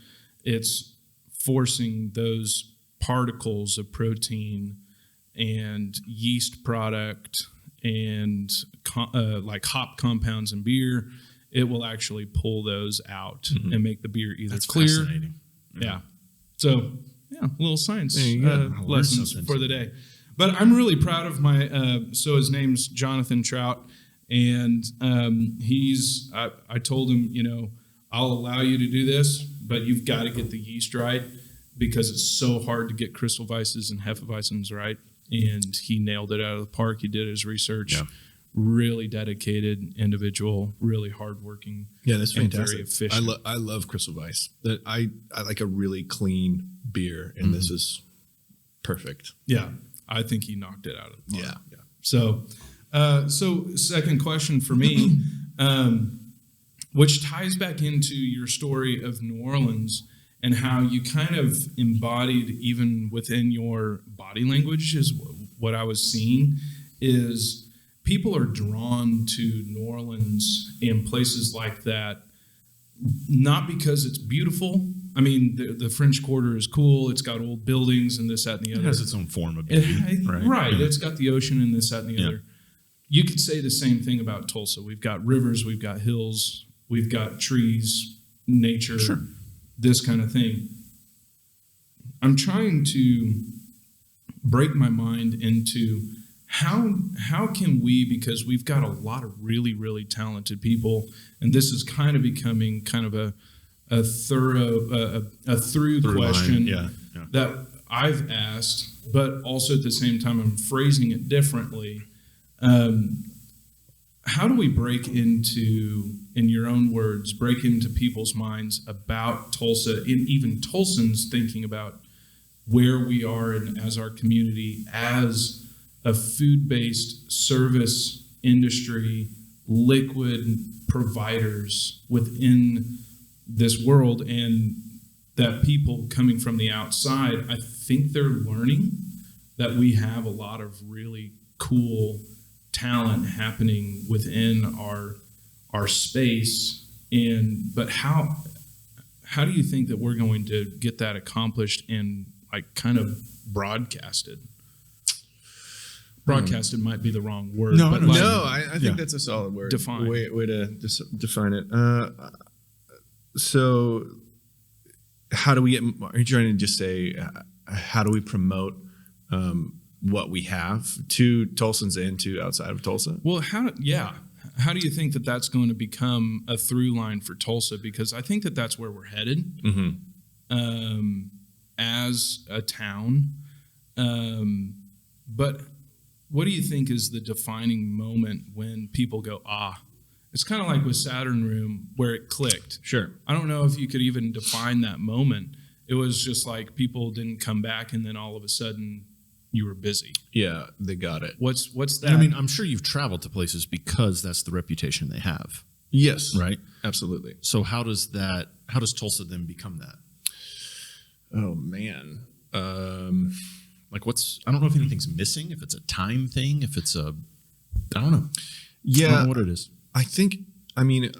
it's forcing those particles of protein and yeast product and like hop compounds in beer. It will actually pull those out and make the beer either clear. Fascinating. Yeah. So, a little science lessons for the day. But I'm really proud of my, so his name's Jonathan Trout, and I told him, I'll allow you to do this, but you've got to get the yeast right, because it's so hard to get Crystal Weisses and Hefeweizens right. And he nailed it out of the park. He did his research. Yeah. Really dedicated individual, really hardworking. Yeah, that's fantastic. Very efficient. I love Crystal Weiss. That I like a really clean beer, and this is perfect. Yeah, I think he knocked it out of the park. Yeah. So second question for me, which ties back into your story of New Orleans and how you kind of embodied even within your body language is what I was seeing is people are drawn to New Orleans and places like that, not because it's beautiful. I mean, the French Quarter is cool. It's got old buildings and this, that, and the other. It has its own form of beauty, right? Right. Yeah. It's got the ocean and this, that, and the Yeah. other. You could say the same thing about Tulsa. We've got rivers, we've got hills, we've got trees, nature, Sure. this kind of thing. I'm trying to break my mind into how can we, because we've got a lot of really, really talented people, and this is kind of becoming kind of a through question Yeah. that I've asked, but also at the same time I'm phrasing it differently. How do we break into, in your own words, break into people's minds about Tulsa, and even Tulsans thinking about where we are as our community as a food-based service industry, liquid providers within this world, and that people coming from the outside, I think they're learning that we have a lot of really cool talent happening within our space. But how do you think that we're going to get that accomplished and like kind of broadcasted? Broadcasted might be the wrong word. No, but no, like, No, I think Yeah. that's a solid word. Define. Way to define it. So, how do we get? Are you trying to just say how do we promote what we have to Tulsans and to outside of Tulsa? Well, how do you think that that's going to become a through line for Tulsa? Because I think that that's where we're headed as a town. But what do you think is the defining moment when people go, it's kind of like with Saturn Room where it clicked. Sure. I don't know if you could even define that moment. It was just like people didn't come back, and then all of a sudden you were busy. Yeah, they got it. What's that? I mean, I'm sure you've traveled to places because that's the reputation they have, Yes. right? Absolutely. So how does Tulsa then become that? Oh man. Like I don't know if anything's missing, if it's a time thing, if it's I don't know. I Yeah. don't know what it is. I mean,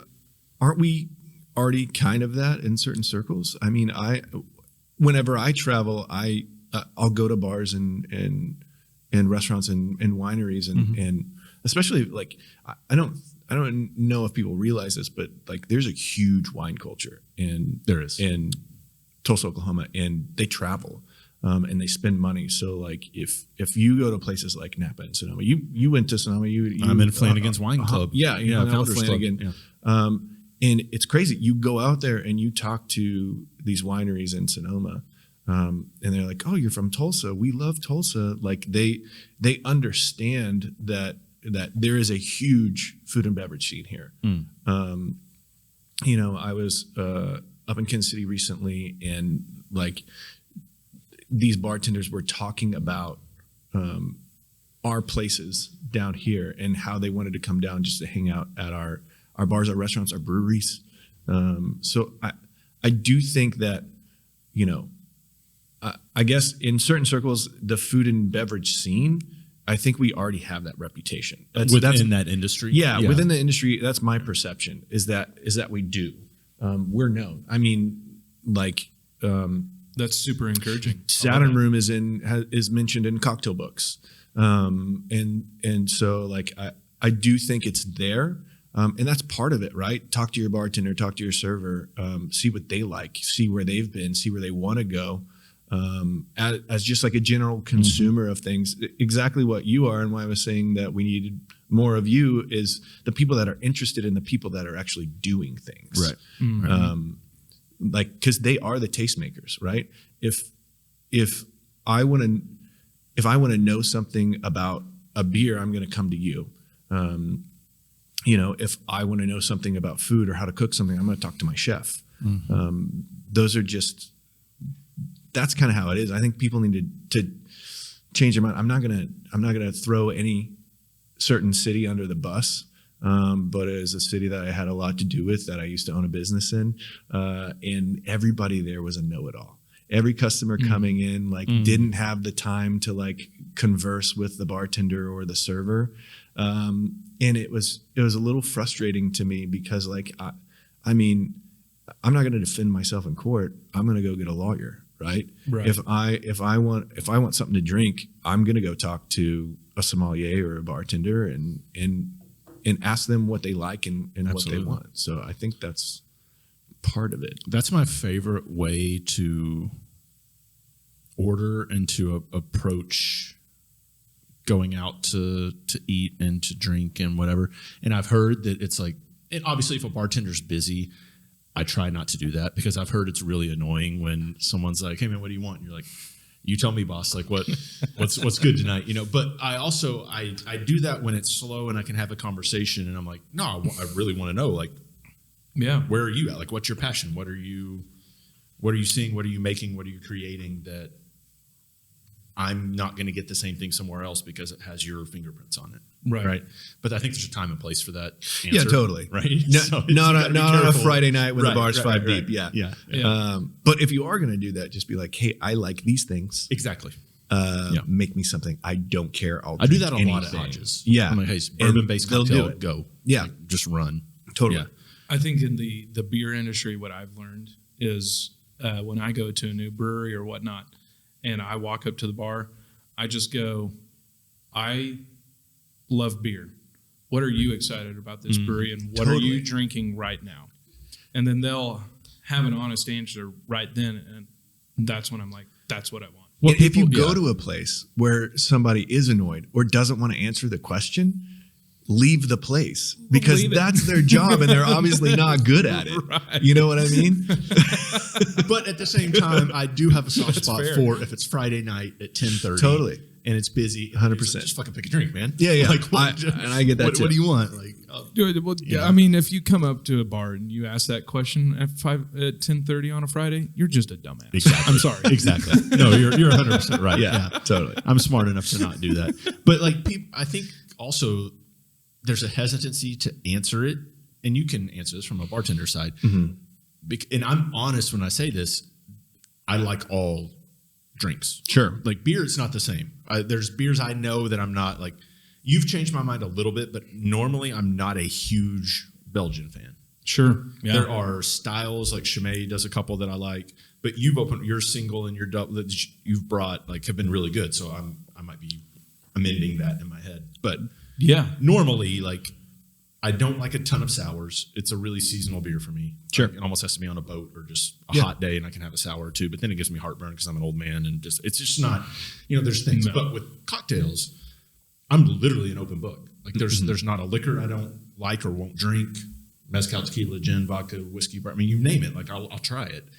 aren't we already kind of that in certain circles? I mean, whenever I travel, I'll go to bars and restaurants and wineries and especially like I don't know if people realize this, but like there's a huge wine culture in Tulsa, Oklahoma, and they travel. And they spend money. So, like, if you go to places like Napa and Sonoma, you went to Sonoma. I'm in Flanagan's Wine Club. Yeah, you know, Founders Club. Flanagan. Yeah. And it's crazy. You go out there and you talk to these wineries in Sonoma, and they're like, "Oh, you're from Tulsa. We love Tulsa." Like they understand that there is a huge food and beverage scene here. You know, I was up in Kansas City recently, and like, these bartenders were talking about our places down here and how they wanted to come down just to hang out at our bars, our restaurants, our breweries. So I do think that, you know, I guess in certain circles, the food and beverage scene, I think we already have that reputation. Within that industry? Yeah, within the industry, that's my perception, is that we do. We're known. I mean, like... That's super encouraging. Saturn Room is mentioned in cocktail books, and so like I do think it's there, and that's part of it, right? Talk to your bartender, talk to your server, see what they like, see where they've been, see where they want to go, as just like a general consumer of things. Exactly what you are, and why I was saying that we needed more of you is the people that are interested in the people that are actually doing things, Right. Like, because they are the tastemakers, right? If I want to know something about a beer, I'm going to come to you. You know, if I want to know something about food or how to cook something, I'm going to talk to my chef. Those are that's kind of how it is. I think people need to change their mind. I'm not gonna throw any certain city under the bus. but it was a city that I had a lot to do with, that I used to own a business in, and everybody there was a know-it-all. Every customer coming in didn't have the time to converse with the bartender or the server, and it was a little frustrating to me because I mean, I'm not going to defend myself in court. I'm going to go get a lawyer, right? If I want something to drink, I'm going to go talk to a sommelier or a bartender and ask them what they like and what they want. So I think that's part of it. That's my favorite way to order and to approach going out to eat and to drink and whatever. And I've heard that it's and obviously if a bartender's busy, I try not to do that because I've heard it's really annoying when someone's like, "Hey man, what do you want?" And you're like, "You tell me, boss, what's good tonight?" But I also I do that when it's slow and I can have a conversation and I'm like, "No, I really want to know where are you at? What's your passion? What are you seeing? What are you making? What are you creating that I'm not going to get the same thing somewhere else because it has your fingerprints on it." Right. But I think there's a time and place for that answer. Yeah, totally. Right. Not on a Friday night when the bar's five deep. Right. Yeah. But if you are going to do that, just be like, "Hey, I like these things. Exactly. Make me something. I don't care. I do that a lot at Hodges. Yeah. I'm like, "Hey, bourbon-based cocktail, go." Yeah. Just run. Totally. Yeah. I think in the beer industry, what I've learned is when I go to a new brewery or whatnot, and I walk up to the bar, I just go, "I love beer. What are you excited about this brewery, and what are you drinking right now?" And then they'll have an honest answer right then, and that's when I'm like, "That's what I want." Well, if you go to a place where somebody is annoyed or doesn't want to answer the question, leave the place because that's their job and they're obviously not good at it. Right. You know what I mean? But at the same time, I do have a soft spot for if it's Friday night at 10:30. Totally. And it's busy. 100%. Just fucking pick a drink, man. Yeah. And I get that too. What do you want? I mean, if you come up to a bar and you ask that question at 10:30 on a Friday, you're just a dumbass. Exactly. I'm sorry. Exactly. No, you're 100% right. Yeah, totally. I'm smart enough to not do that. But I think also there's a hesitancy to answer it, and you can answer this from a bartender side. And I'm honest when I say this. I like all drinks. Sure. Beer, it's not the same. There's beers I know that I'm not you've changed my mind a little bit, but normally I'm not a huge Belgian fan. Sure. Yeah. There are styles like Chimay does a couple that I like, but you've opened your single and your double that you've brought have been really good. So I might be amending that in my head. But yeah, normally I don't like a ton of sours. It's a really seasonal beer for me. Sure. It almost has to be on a boat or just a hot day and I can have a sour or two, but then it gives me heartburn because I'm an old man and it's just not, there's things. No. But with cocktails, I'm literally an open book. There's not a liquor I don't like or won't drink. Mezcal, tequila, gin, vodka, whiskey. I mean, you name it. I'll try it.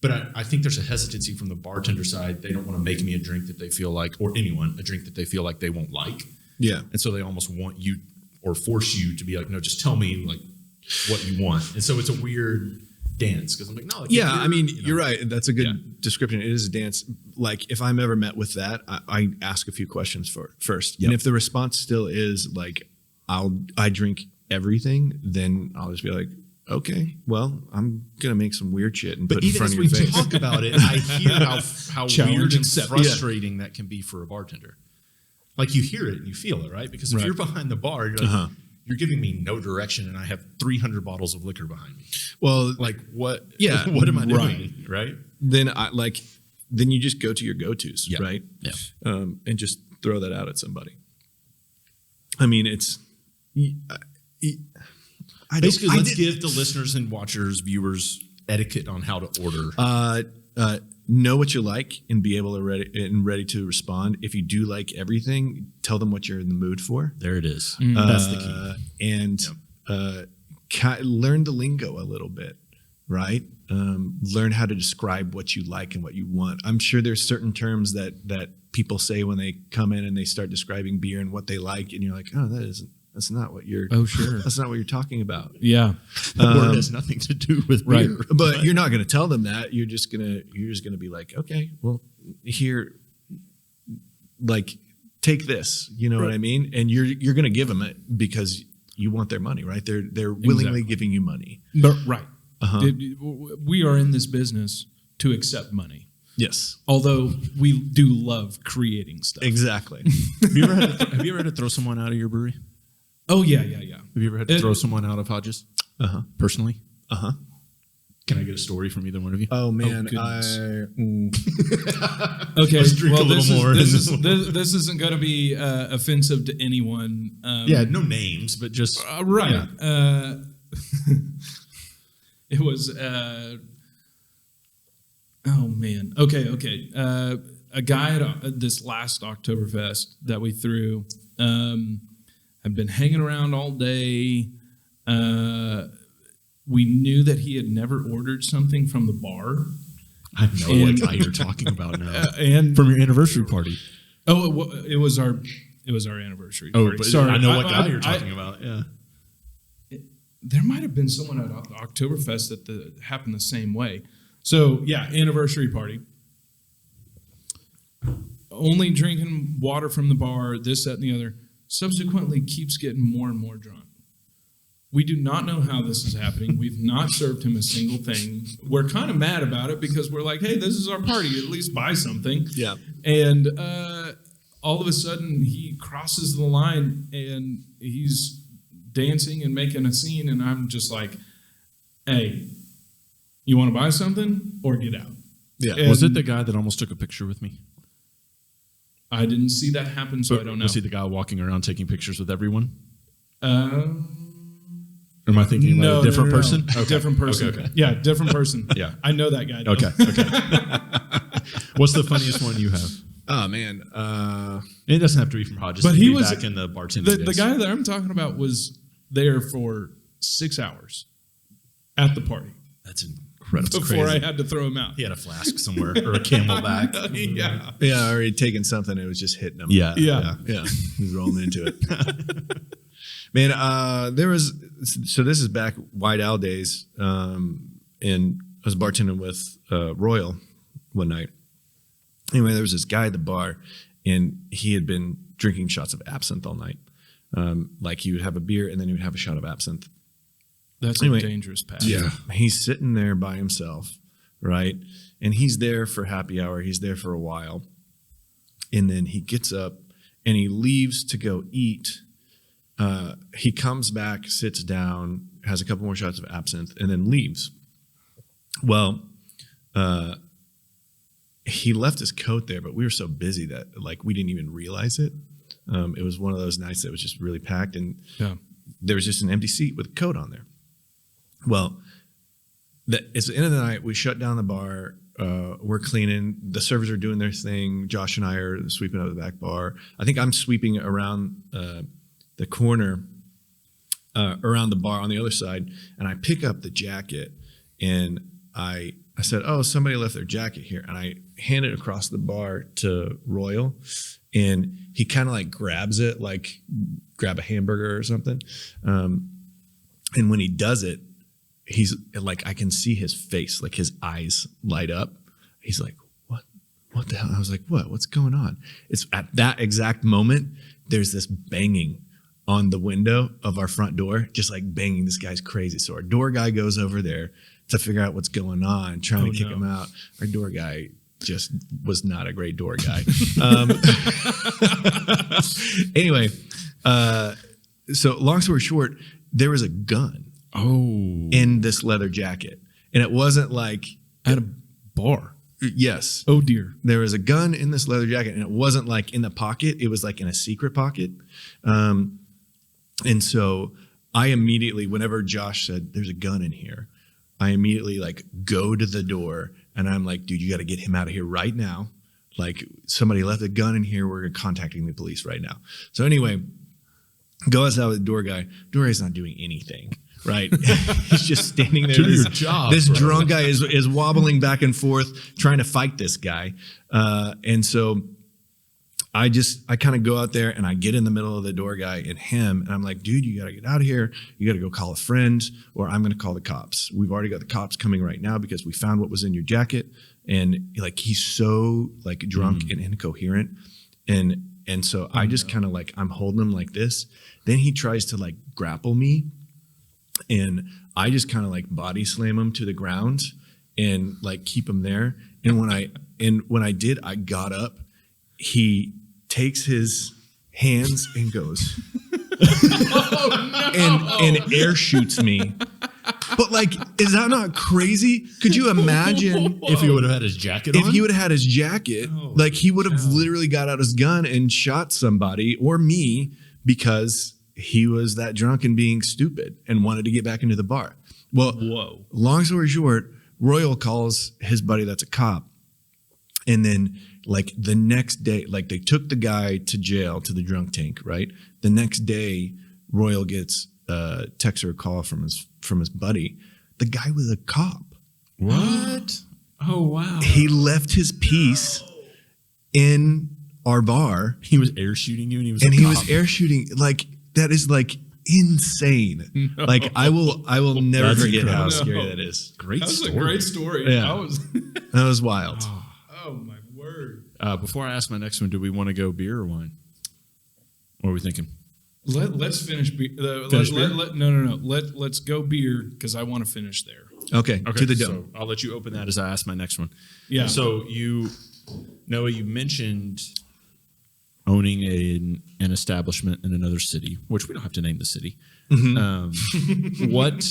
But I think there's a hesitancy from the bartender side. They don't want to make me a drink that they feel like, or anyone, a drink that they feel like they won't like. Yeah. And so they almost want you or force you to be like, "No, just tell me what you want." And so it's a weird dance because I'm like, "No." You're right. That's a good description. It is a dance. If I'm ever met with that, I ask a few questions first. Yep. And if the response still is I drink everything, then I'll just be like, "Okay, well, I'm gonna make some weird shit and put it in front of your face." But even as we talk about it, I hear how weird and frustrating that can be for a bartender. You hear it and you feel it, right? Because if you're behind the bar, you're like, you're giving me no direction, and I have 300 bottles of liquor behind me. Well, what? Yeah, what am I doing? Right? Then then you just go to your go-tos, right? Yeah. And just throw that out at somebody. I mean, it's. Basically, let's give the listeners and watchers, viewers, etiquette on how to order. Know what you like and be able to ready to respond. If you do like everything, tell them what you're in the mood for. There it is. That's the key. And learn the lingo a little bit, right? Learn how to describe what you like and what you want. I'm sure there's certain terms that people say when they come in and they start describing beer and what they like, and you're like, "Oh, that's not what you're. Oh, sure. That's not what you're talking about." Yeah. Word has nothing to do with beer. But you're not going to tell them that. You're just gonna be like, "Okay, well, here, take this." You know what I mean? And you're going to give them it because you want their money, right? They're willingly giving you money. Right. We are in this business to accept money. Yes. Although we do love creating stuff. Exactly. Have you ever had to throw someone out of your brewery? Oh, yeah. Have you ever had to throw someone out of Hodges? Personally? Can I get a story from either one of you? Oh man, Okay, well, this isn't going to be offensive to anyone. No names, but just right. Yeah. It was. Oh man. Okay. A guy at this last Oktoberfest that we threw had been hanging around all day. We knew that he had never ordered something from the bar. I know what guy you're talking about now. And from your anniversary party. Oh, it was our anniversary party. But sorry, I know what guy you're talking about. Yeah. There might have been someone at Oktoberfest that happened the same way. So yeah, anniversary party. Only drinking water from the bar, this, that, and the other. Subsequently keeps getting more and more drunk. We do not know how this is happening. We've not served him a single thing. We're kind of mad about it because we're like, hey, this is our party. At least buy something. Yeah. And all of a sudden, he crosses the line and he's dancing and making a scene. And I'm just like, hey, you want to buy something or get out? Yeah. And was it the guy that almost took a picture with me? I didn't see that happen, so I don't know. Was he the guy walking around taking pictures with everyone? Or am I thinking about a different person? Okay. Different person. Okay. Yeah, different person. Yeah. I know that guy. Okay. What's the funniest one you have? Oh man, It doesn't have to be from Hodges. But he was back in the bartending the guy that I'm talking about was there for 6 hours at the party. That's incredible. Before I had to throw him out. He had a flask somewhere or a Camelback. Yeah. or he'd taken something. It was just hitting him. Yeah. Yeah. He was rolling into it. Man, there was, so this is back White Owl days, and I was bartending with Royal one night. Anyway, there was this guy at the bar, and he had been drinking shots of absinthe all night. Like he would have a beer, and then he would have a shot of absinthe. That's a dangerous path. Yeah. He's sitting there by himself, right? And he's there for happy hour. He's there for a while. And then he gets up, and he leaves to go eat. He comes back, sits down, has a couple more shots of absinthe, and then leaves. Well, he left his coat there, but we were so busy that like we didn't even realize it. It was one of those nights that was just really packed, and there was just an empty seat with a coat on there. Well, it's the end of the night. We shut down the bar. We're cleaning. The servers are doing their thing. Josh and I are sweeping up the back bar. I think I'm sweeping around the corner around the bar on the other side, and I pick up the jacket, and I said, oh, somebody left their jacket here, and I hand it across the bar to Royal, and he kind of like grabs it, like grab a hamburger or something, and when he does it, he's like, I can see his face, like his eyes light up. He's like, what the hell? I was like, what's going on? It's at that exact moment, there's this banging on the window of our front door, just like banging. This guy's crazy. So our door guy goes over there to figure out what's going on, trying to kick him out. Our door guy just was not a great door guy. Anyway, so long story short, there was a gun in this leather jacket. And it wasn't like at a bar. Yes. Oh dear. There was a gun in this leather jacket, and it wasn't like in the pocket. It was like in a secret pocket. And so I immediately, whenever Josh said, there's a gun in here, I immediately like go to the door, and I'm like, dude, you got to get him out of here right now. Like somebody left a gun in here. We're contacting the police right now. So anyway, go outside with the door guy. Door guy's not doing anything. Right. He's just standing there. Do your job, this bro. drunk guy is wobbling back and forth trying to fight this guy. And so I kind of go out there and I get in the middle of the door guy and him. And I'm like, dude, you got to get out of here. You got to go call a friend, or I'm going to call the cops. We've already got the cops coming right now because we found what was in your jacket. And like, he's so like drunk and incoherent. And And so I just kind of like, I'm holding him like this. Then he tries to like grapple me, and I just kind of like body slam him to the ground and like keep him there. And when I did, I got up. He takes his hands and goes and air shoots me. But like, is that not crazy? Could you imagine If he would have had his jacket on? if he would have had his jacket, like he would have literally got out his gun and shot somebody or me because he was that drunk and being stupid and wanted to get back into the bar. Well, Whoa. long story short, Royal calls his buddy that's a cop. And then like the next day, like they took the guy to jail, to the drunk tank, right? The next day, Royal gets a text or a call from his buddy. The guy was a cop. What? Oh, wow. He left his piece in our bar, He was air shooting you, and he was and a he cop. was air shooting. Like that is like insane. No. Like I will never That's forget how incredible. scary No. that is. Great That's story. a great story. Yeah. I was. That was wild. Oh my word. Before I ask my next one, do we want to go beer or wine? What are we thinking? Let's finish beer. Finish beer? No. Let's go beer because I want to finish there. Okay, to the dome. So I'll let you open that as I ask my next one. Yeah. So Noah, you mentioned owning an establishment in another city, which we don't have to name the city. What?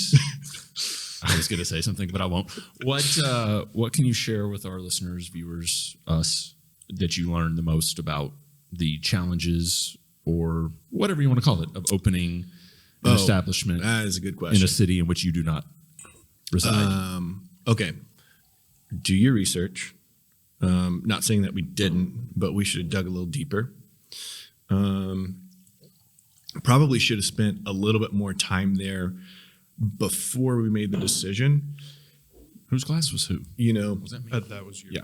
I was going to say something, but I won't. What can you share with our listeners, viewers, us, that you learned the most about the challenges or whatever you want to call it of opening an establishment That is a good in question. a city in which you do not reside? Okay. Do your research. Not saying that we didn't, but we should have dug a little deeper. Probably should have spent a little bit more time there before we made the decision. Whose glass was who? You know, Was that me? That was you. Yeah.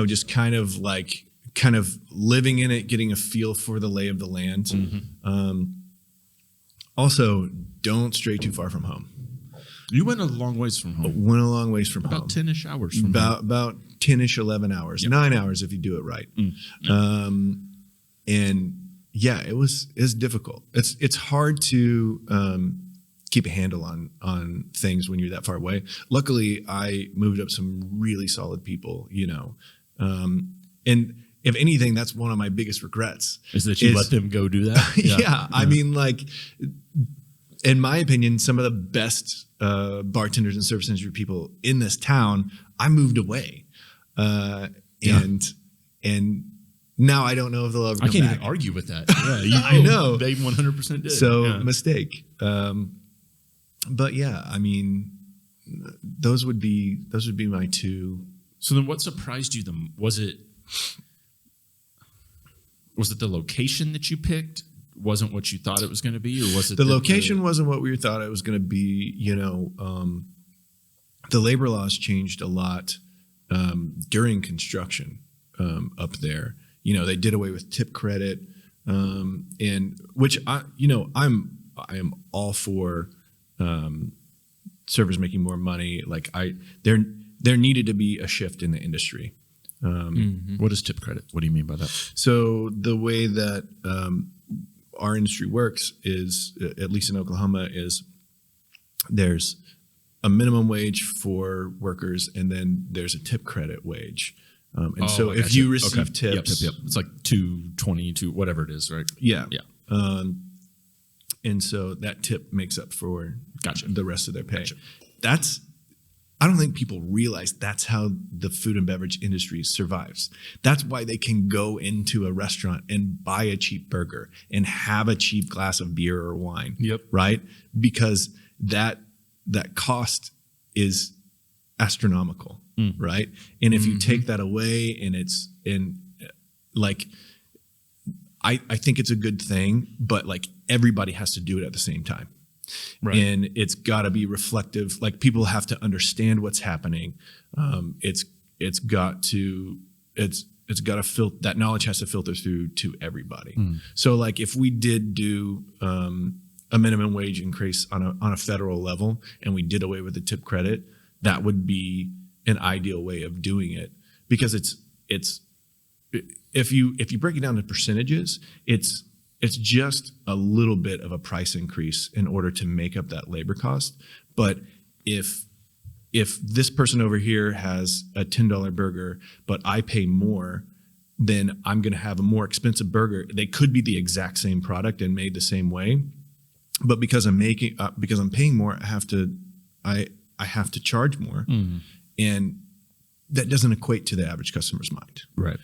Just kind of living in it, getting a feel for the lay of the land. Also, don't stray too far from home. You went a long ways from home. Went a long ways from home. About 10-ish hours from home. About 10-ish, 11 hours, 9 hours if you do it right. And yeah, it's difficult. It's hard to keep a handle on things when you're that far away. Luckily, I moved up some really solid people, and if anything, that's one of my biggest regrets. Is that you let them go do that? Yeah. I mean, like, in my opinion, some of the best bartenders and service industry people in this town, I moved away. And now I don't know if they'll ever come I can't back. even argue with that. Yeah, I know. They 100% did. So Yeah. mistake. But yeah, I mean, those would be my two. So then what surprised you was it the location that you picked wasn't what you thought it was going to be, or was it The location wasn't what we thought it was going to be. The labor laws changed a lot during construction up there. They did away with tip credit, and which I am all for servers making more money. Like there needed to be a shift in the industry. What is tip credit? What do you mean by that? So the way that our industry works is, at least in Oklahoma, is there's a minimum wage for workers, and then there's a tip credit wage. So if you receive tips, Yep. It's like $2.20 to whatever it is, right? yeah. Yeah. And so that tip makes up for Gotcha. the rest of their pay. Gotcha. I don't think people realize that's how the food and beverage industry survives. That's why they can go into a restaurant and buy a cheap burger and have a cheap glass of beer or wine. Yep. Right? Because that cost is astronomical, right? And if you take that away, I think it's a good thing, but like everybody has to do it at the same time. Right. And it's got to be reflective. Like people have to understand what's happening. It's got to that knowledge has to filter through to everybody. So like if we did do a minimum wage increase on a federal level and we did away with the tip credit, that would be an ideal way of doing it, because if you break it down to percentages, it's just a little bit of a price increase in order to make up that labor cost. But if this person over here has a $10 burger, but I pay more, then I'm going to have a more expensive burger. They could be the exact same product and made the same way, but because I'm paying more, I have to charge more, and that doesn't equate to the average customer's mind. Right.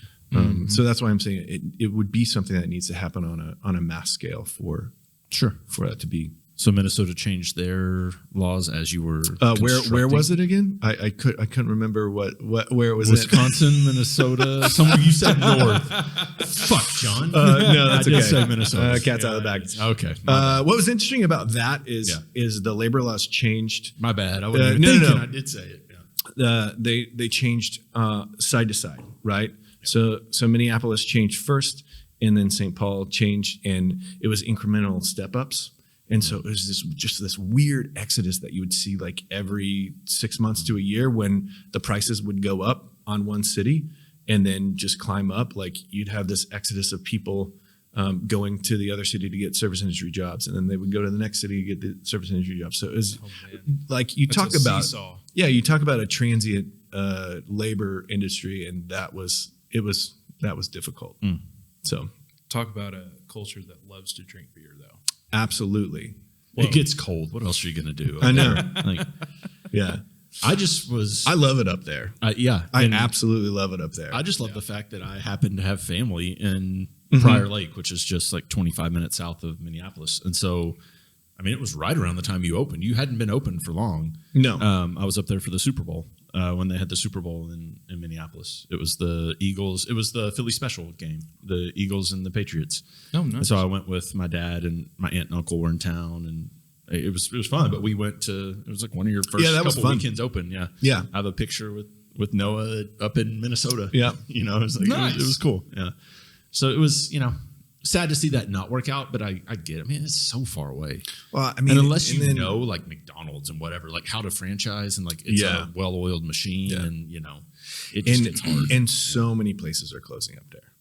So that's why I'm saying it would be something that needs to happen on a mass scale for that to be. So Minnesota changed their laws as you were. Where was it again? I couldn't remember where it was. Wisconsin, Minnesota. Somewhere you said north. Fuck, John. No, that's okay. I did say Minnesota. Cat's out of the bag. Okay. What was interesting about that is the labor laws changed. My bad. I wasn't even thinking. I did say it. Yeah. They changed side to side, right? Yeah. So Minneapolis changed first, and then St. Paul changed, and it was incremental step ups. And so it was this weird exodus that you would see like every 6 months to a year when the prices would go up on one city and then just climb up. Like you'd have this exodus of people going to the other city to get service industry jobs, and then they would go to the next city to get the service industry jobs. So it was like you talk about a transient labor industry, and that was difficult. So talk about a culture that loves to drink beer, though. Absolutely. It gets cold. What else are you going to do? I know. Yeah. I love it up there. I absolutely love it up there. I just love the fact that I happen to have family in Prior Lake, which is just like 25 minutes south of Minneapolis. And so, I mean, it was right around the time you opened. You hadn't been open for long. No. I was up there for the Super Bowl when they had the Super Bowl in Minneapolis. It was the Eagles. It was the Philly special game, the Eagles and the Patriots. Oh, nice. And so I went with my dad, and my aunt and uncle were in town, and it was fun. But we went to, it was like one of your first couple weekends open. Yeah. Yeah. I have a picture with Noah up in Minnesota. Yeah. You know, it was like, nice. it was cool. Yeah. So it was, sad to see that not work out, but I get it. I mean, it's so far away. Well, I mean, and unless you know like McDonald's and whatever, like how to franchise and like it's a well-oiled machine, and it just gets hard. And so many places are closing up there.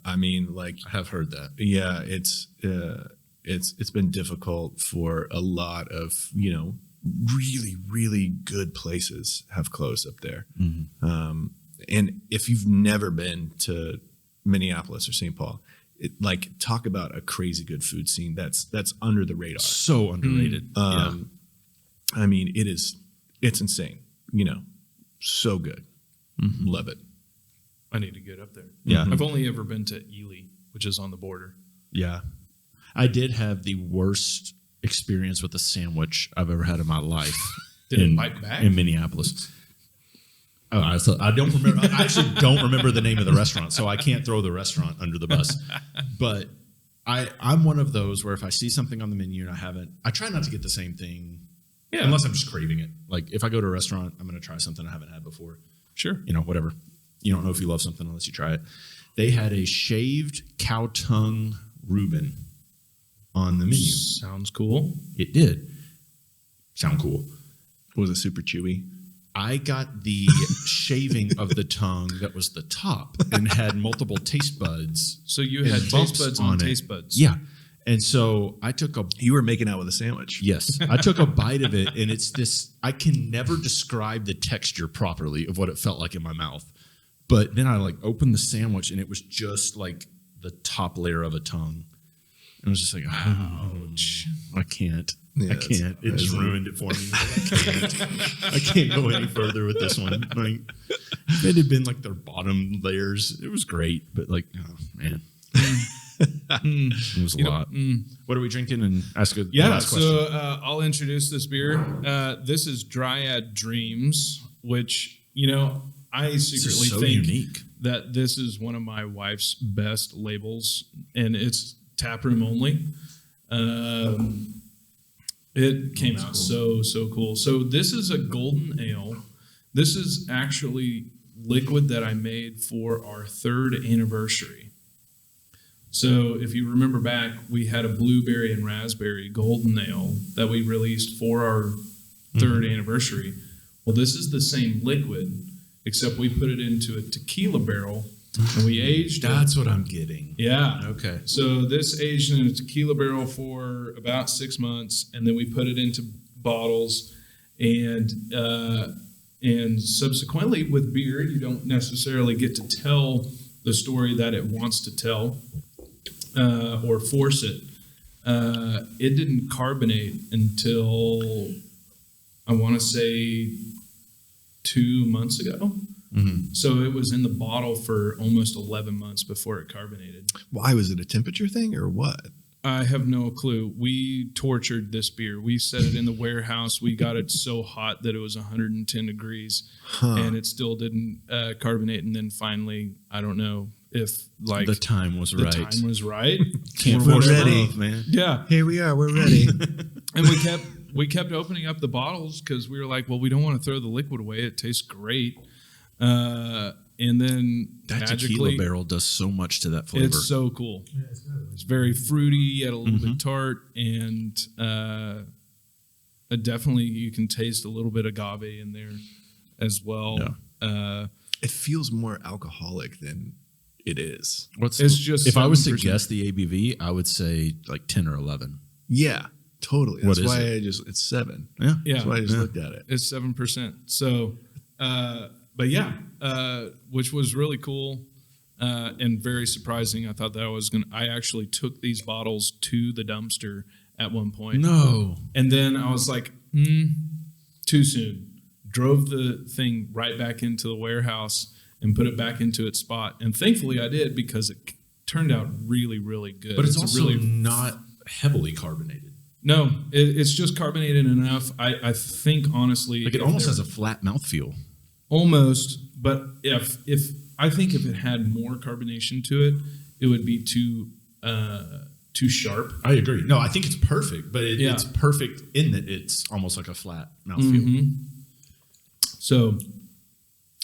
I mean, like I have heard that. Yeah, it's been difficult for a lot of really, really good places have closed up there. And if you've never been to Minneapolis or St. Paul, talk about a crazy good food scene that's under the radar. So underrated. I mean, it's insane. So good. Love it. I need to get up there. Yeah. I've only ever been to Ely, which is on the border. Yeah. I did have the worst experience with a sandwich I've ever had in my life. Did it bite back? In Minneapolis. Oh, I don't remember. I actually don't remember the name of the restaurant, so I can't throw the restaurant under the bus. But I'm one of those where if I see something on the menu and I try not to get the same thing, unless I'm just craving it. Like if I go to a restaurant, I'm going to try something I haven't had before. Sure. Whatever. You don't know if you love something unless you try it. They had a shaved cow tongue Reuben on the menu. Sounds cool. It did sound cool. Was it super chewy? I got the shaving of the tongue that was the top and had multiple taste buds. So you had taste buds on taste buds. Yeah. And so I took You were making out with a sandwich. Yes. I took a bite of it, and it's this, I can never describe the texture properly of what it felt like in my mouth. But then I opened the sandwich, and it was just like the top layer of a tongue. And I was just like, ouch. I can't. Yeah, I can't. It just ruined it for me. I can't go any further with this one. If it had been their bottom layers, it was great. But oh man, it was a lot. What are we drinking? And ask a last question. So I'll introduce this beer. This is Dryad Dreams, which I secretly think unique. That this is one of my wife's best labels, and it's taproom only. It came out so cool. So this is a golden ale. This is actually liquid that I made for our 3rd anniversary. So if you remember back, we had a blueberry and raspberry golden ale that we released for our 3rd anniversary. Well, this is the same liquid, except we put it into a tequila barrel and we aged it. That's what I'm getting. Yeah. Okay. So this aged in a tequila barrel for about 6 months, and then we put it into bottles, and subsequently with beer, you don't necessarily get to tell the story that it wants to tell, or force it. It didn't carbonate until I want to say 2 months ago. Mm-hmm. So it was in the bottle for almost 11 months before it carbonated. Why? Was it a temperature thing or what? I have no clue. We tortured this beer. We set it in the warehouse. We got it so hot that it was 110 degrees, and it still didn't carbonate. And then finally, I don't know if like the time was the right. time was right. Can't We're force ready. love, man. Yeah, Here we are. We're ready. and we kept opening up the bottles because we were like, well, we don't want to throw the liquid away. It tastes great. And then That magically, tequila barrel does so much to that flavor. it's so cool. Yeah, it's very fruity, yet a little bit tart, and definitely you can taste a little bit of agave in there as well. Yeah. It feels more alcoholic than it is. It's just if I was to 7%. guess the ABV, I would say like 10 or 11. Yeah, totally. What That's is why it? it's 7. Yeah. Yeah, That's why I just looked at it. it's 7%. So, but yeah, which was really cool and very surprising. I thought that I actually took these bottles to the dumpster at one point. No. And then I was like, too soon. Drove the thing right back into the warehouse and put it back into its spot. And thankfully I did, because it turned out really, really good. But it's also really not heavily carbonated. No, it's just carbonated enough. I think honestly, Like it almost has a flat mouthfeel. almost. But if I think if it had more carbonation to it, it would be too sharp. I agree. No, I think it's perfect, but it's perfect in that it's almost like a flat mouthfeel. So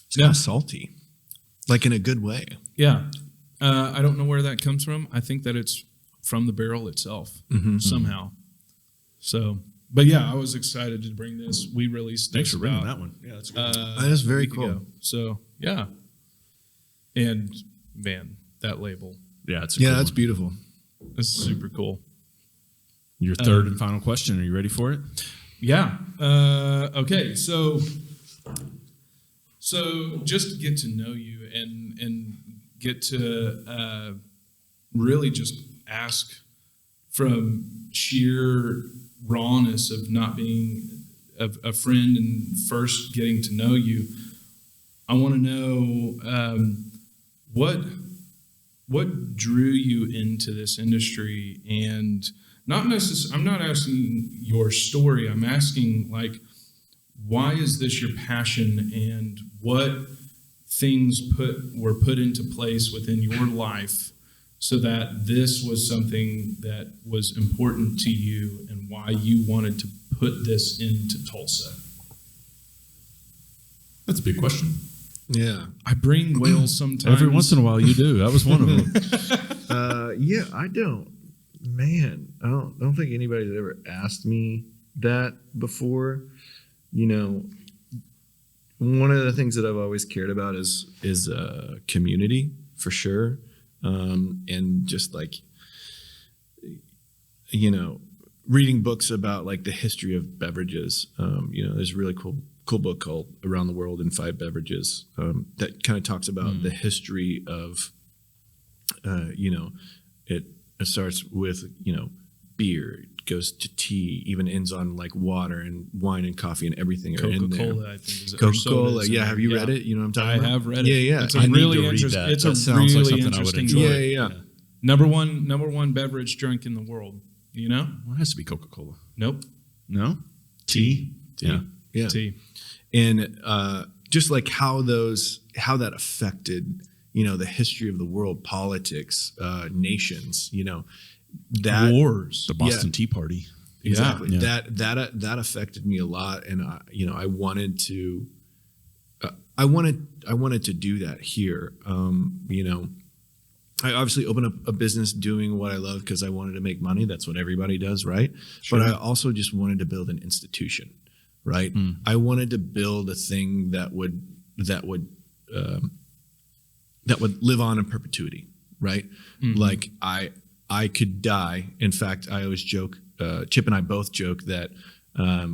It's kind of salty, like in a good way. yeah, I don't know where that comes from. I think that it's from the barrel itself somehow. So, but yeah, I was excited to bring this. We released. Thanks this for bringing about, that one. Yeah, that's good. That is very a week cool. ago. So yeah, and man, that label Yeah, it's Yeah, cool that's one. beautiful. is super cool. Your third and final question. Are you ready for it? Yeah. Okay. So just to get to know you and get to really just ask from sheer rawness of not being a friend and first getting to know you, I want to know what drew you into this industry, and not necessarily. I'm not asking your story. I'm asking like, why is this your passion, and what things were put into place within your life so that this was something that was important to you, and why you wanted to put this into Tulsa? That's a big question. Yeah. I bring whales sometimes. Every once in a while, you do. That was one of them. Yeah, I don't. Man, I don't think anybody's ever asked me that before. You know, one of the things that I've always cared about is community, for sure, and just like, you know, reading books about like the history of beverages. You know, there's a really cool book called Around the World in 5 Beverages that kind of talks about the history of, you know, it starts with, you know, beer, it goes to tea, even ends on like water and wine and coffee and everything are in there. Coca-Cola, I think. Is it, or Coca-Cola, sodas in yeah. there. Have you read it? You know what I'm talking I about? have read it. Yeah, yeah. It's a I need really to read interesting. that. It's That a sounds like really something I would interesting enjoy. book. Yeah. Number one beverage drink in the world. You know? Well, it has to be Coca-Cola. Nope. No? Tea? Yeah. Yeah. Tea. And just like how that affected, you know, the history of the world, politics, nations, you know, that Wars. The Boston Tea Party. exactly Yeah. that affected me a lot, and you know, I wanted to do that here. You know, I obviously opened up a business doing what I love because I wanted to make money. That's what everybody does, right? Sure. But I also just wanted to build an institution, right? I wanted to build a thing that would that would live on in perpetuity, right? Like I could die. In fact, I always joke, Chip and I both joke that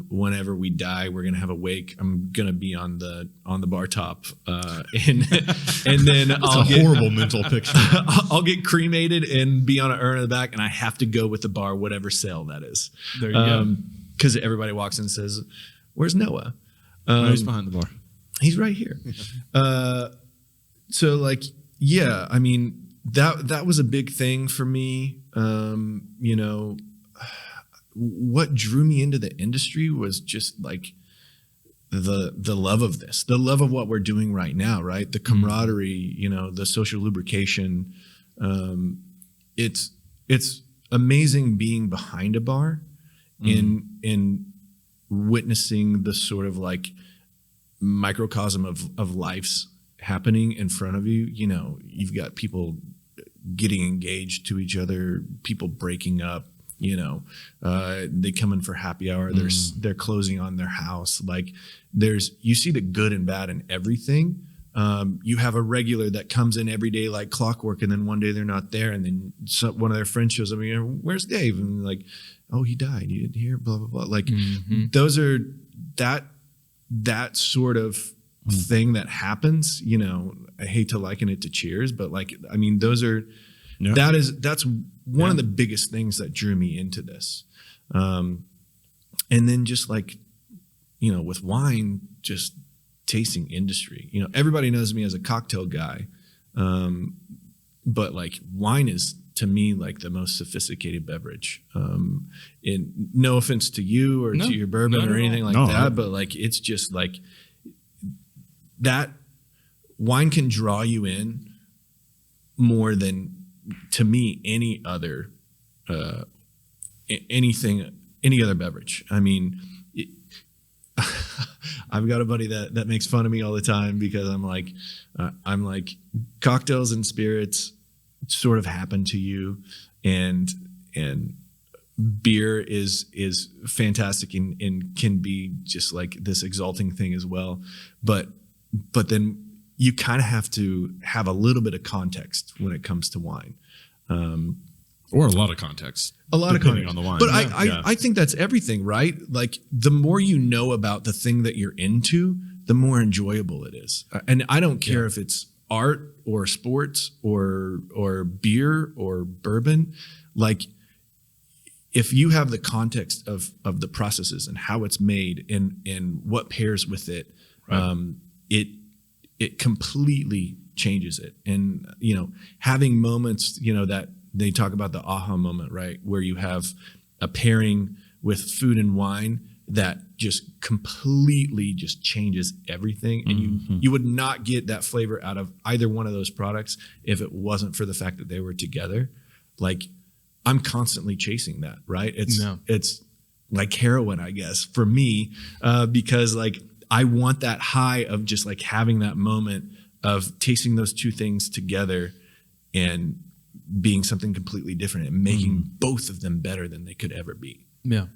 whenever we die, we're gonna have a wake. I'm gonna be on the bar top, and then I'll get horrible mental picture. I'll get cremated and be on an urn in the back, and I have to go with the bar, whatever sale that is. There you go. Because everybody walks in and says, "Where's Noah?" He's behind the bar. He's right here. So like, yeah, I mean, that was a big thing for me. You know, what drew me into the industry was just like the love of this, the love of what we're doing right now, right? The camaraderie, you know, the social lubrication. It's amazing being behind a bar in witnessing the sort of like microcosm of life's happening in front of you. You know, you've got people getting engaged to each other, people breaking up, you know, they come in for happy hour, they're closing on their house. Like you see the good and bad in everything. You have a regular that comes in every day like clockwork, and then one day they're not there, and then one of their friends shows up and you're, where's Dave? And like, oh, he died, you didn't hear, blah blah blah. Like those are that sort of thing that happens. You know, I hate to liken it to Cheers, but like, I mean, those are that's one of the biggest things that drew me into this. And then just like, you know, with wine, just tasting industry. You know, everybody knows me as a cocktail guy, but like wine is to me like the most sophisticated beverage. In no offense to you or to your bourbon or anything like that, but like it's just like that wine can draw you in more than, to me, any other any other beverage. I mean, I've got a buddy that makes fun of me all the time because I'm like cocktails and spirits sort of happen to you, and beer is fantastic and can be just like this exalting thing as well. But then you kind of have to have a little bit of context when it comes to wine. Or a lot of context. A lot of context on the wine. But I think that's everything, right? Like the more you know about the thing that you're into, the more enjoyable it is. And I don't care if it's art or sports or beer or bourbon. Like if you have the context of the processes and how it's made and what pairs with it, it completely changes it. And, you know, having moments, you know, that they talk about the aha moment, right? Where you have a pairing with food and wine that just completely just changes everything. And you would not get that flavor out of either one of those products if it wasn't for the fact that they were together. Like I'm constantly chasing that, right? It's like heroin, I guess, for me, because like I want that high of just like having that moment of tasting those two things together and being something completely different and making both of them better than they could ever be. Yeah.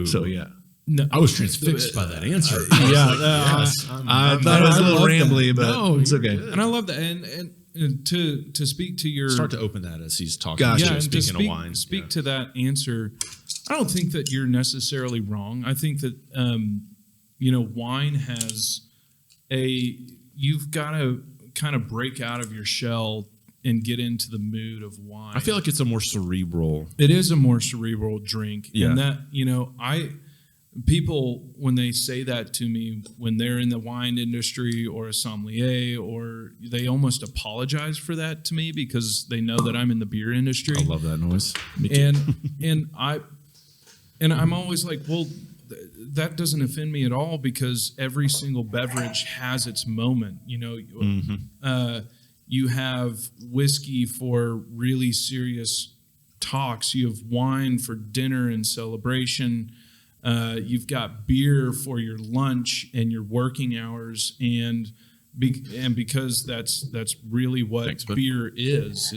So yeah. No, I was transfixed by that answer. I thought it was a little rambly, but it's okay. And I love that. And to speak to your Start to open that as he's talking. Gotcha. and Speaking of wine. Speak to that answer. I don't think that you're necessarily wrong. I think that you know, wine has you've got to kind of break out of your shell and get into the mood of wine. I feel like it's a more cerebral. It is a more cerebral drink. Yeah. And that, you know, people, when they say that to me, when they're in the wine industry or a sommelier, or they almost apologize for that to me because they know that I'm in the beer industry. I love that noise. And I'm always like, well, that doesn't offend me at all because every single beverage has its moment. You know, you have whiskey for really serious talks. You have wine for dinner and celebration. You've got beer for your lunch and your working hours, and because that's really what beer is.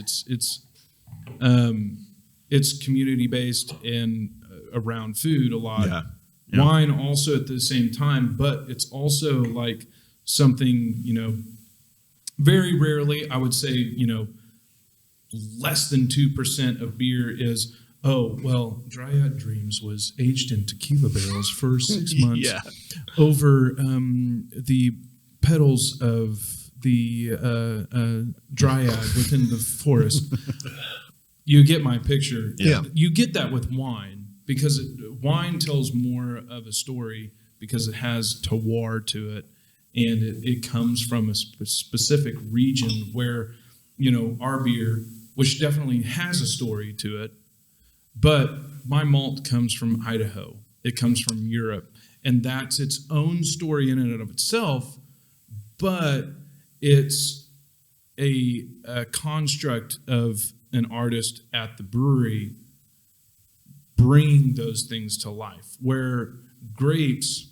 It's community based and around food a lot. Yeah. Wine also at the same time, but it's also like something, you know, very rarely, I would say, less than 2% of beer is, Dryad Dreams was aged in tequila barrels for 6 months over the petals of the dryad within the forest. You get my picture. Yeah. You get that with wine because wine tells more of a story because it has terroir to it, and it comes from a specific region where, our beer, which definitely has a story to it, but my malt comes from Idaho. It comes from Europe, and that's its own story in and of itself, but it's a construct of an artist at the brewery bringing those things to life, where grapes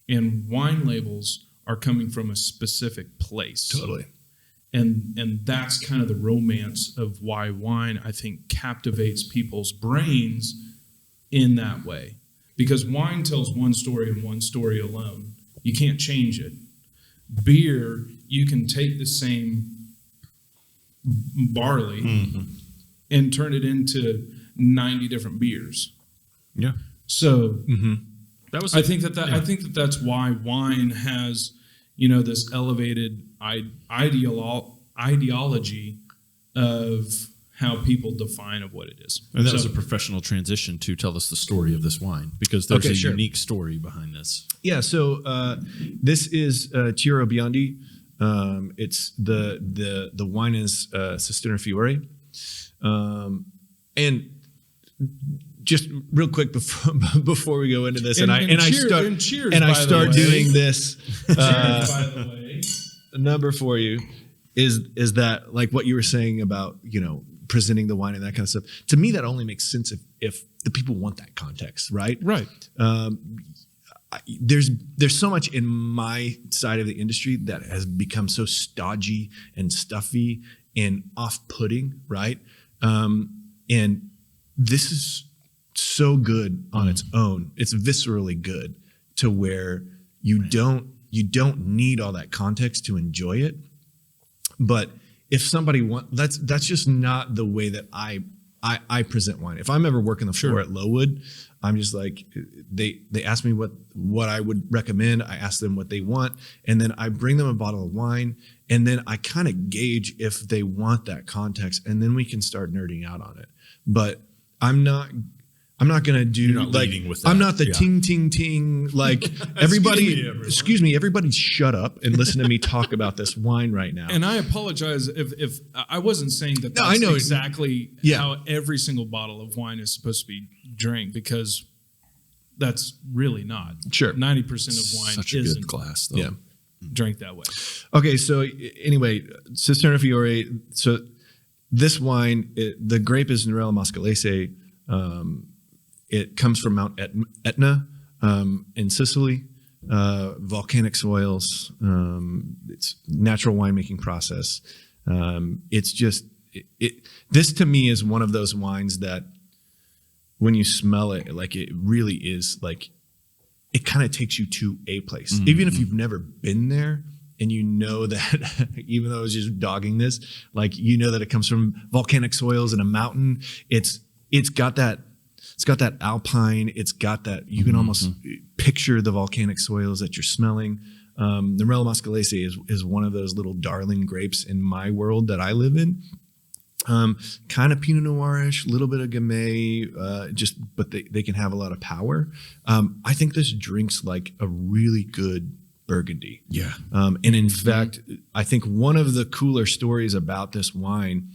and wine labels are coming from a specific place. Totally. And that's kind of the romance of why wine, I think, captivates people's brains in that way. Because wine tells one story and one story alone. You can't change it. Beer, you can take the same barley and turn it into 90 different beers. Yeah. So That was I think that that's why wine has, this elevated ideology of how people define of what it is. And that was a professional transition to tell us the story of this wine, because there's a unique story behind this. Yeah, so this is Tiro Biondi. It's the wine is Cisterna Fuori. And just real quick before we go into this, and I start doing this. By the way, number for you is that, like what you were saying about presenting the wine and that kind of stuff. To me, that only makes sense if the people want that context, right? right. There's so much in my side of the industry that has become so stodgy and stuffy and off-putting, right? And this is so good on its own. It's viscerally good to where you don't need all that context to enjoy it. But if somebody that's just not the way that I present wine. If I'm ever working the floor at Lowood, I'm just like, they ask me what I would recommend. I ask them what they want, and then I bring them a bottle of wine, and then I kind of gauge if they want that context, and then we can start nerding out on it. But I'm not going to do leading with that. I'm not the ting ting ting like everybody. Excuse me, everybody, shut up and listen to me talk about this wine right now. And I apologize if I wasn't saying that. That's I know exactly how every single bottle of wine is supposed to be drank, because that's really not. Sure, 90% of wine Such a isn't good class, though. Yeah. drank that way. Okay, so anyway, Cisterna Fiore. So this wine, the grape is Nerella Mascalese. It comes from Mount Etna in Sicily, volcanic soils. It's natural winemaking process. It's just this to me is one of those wines that when you smell it, like it really is like it kind of takes you to a place, even if you've never been there. And you know that even though I was just dogging this, like you know that it comes from volcanic soils and a mountain. It's got that alpine. It's got that you can almost picture the volcanic soils that you're smelling. Nerella Mascalese is one of those little darling grapes in my world that I live in. Kind of Pinot Noirish, a little bit of Gamay, but they can have a lot of power. I think this drinks like a really good Burgundy. Yeah. And in fact, I think one of the cooler stories about this wine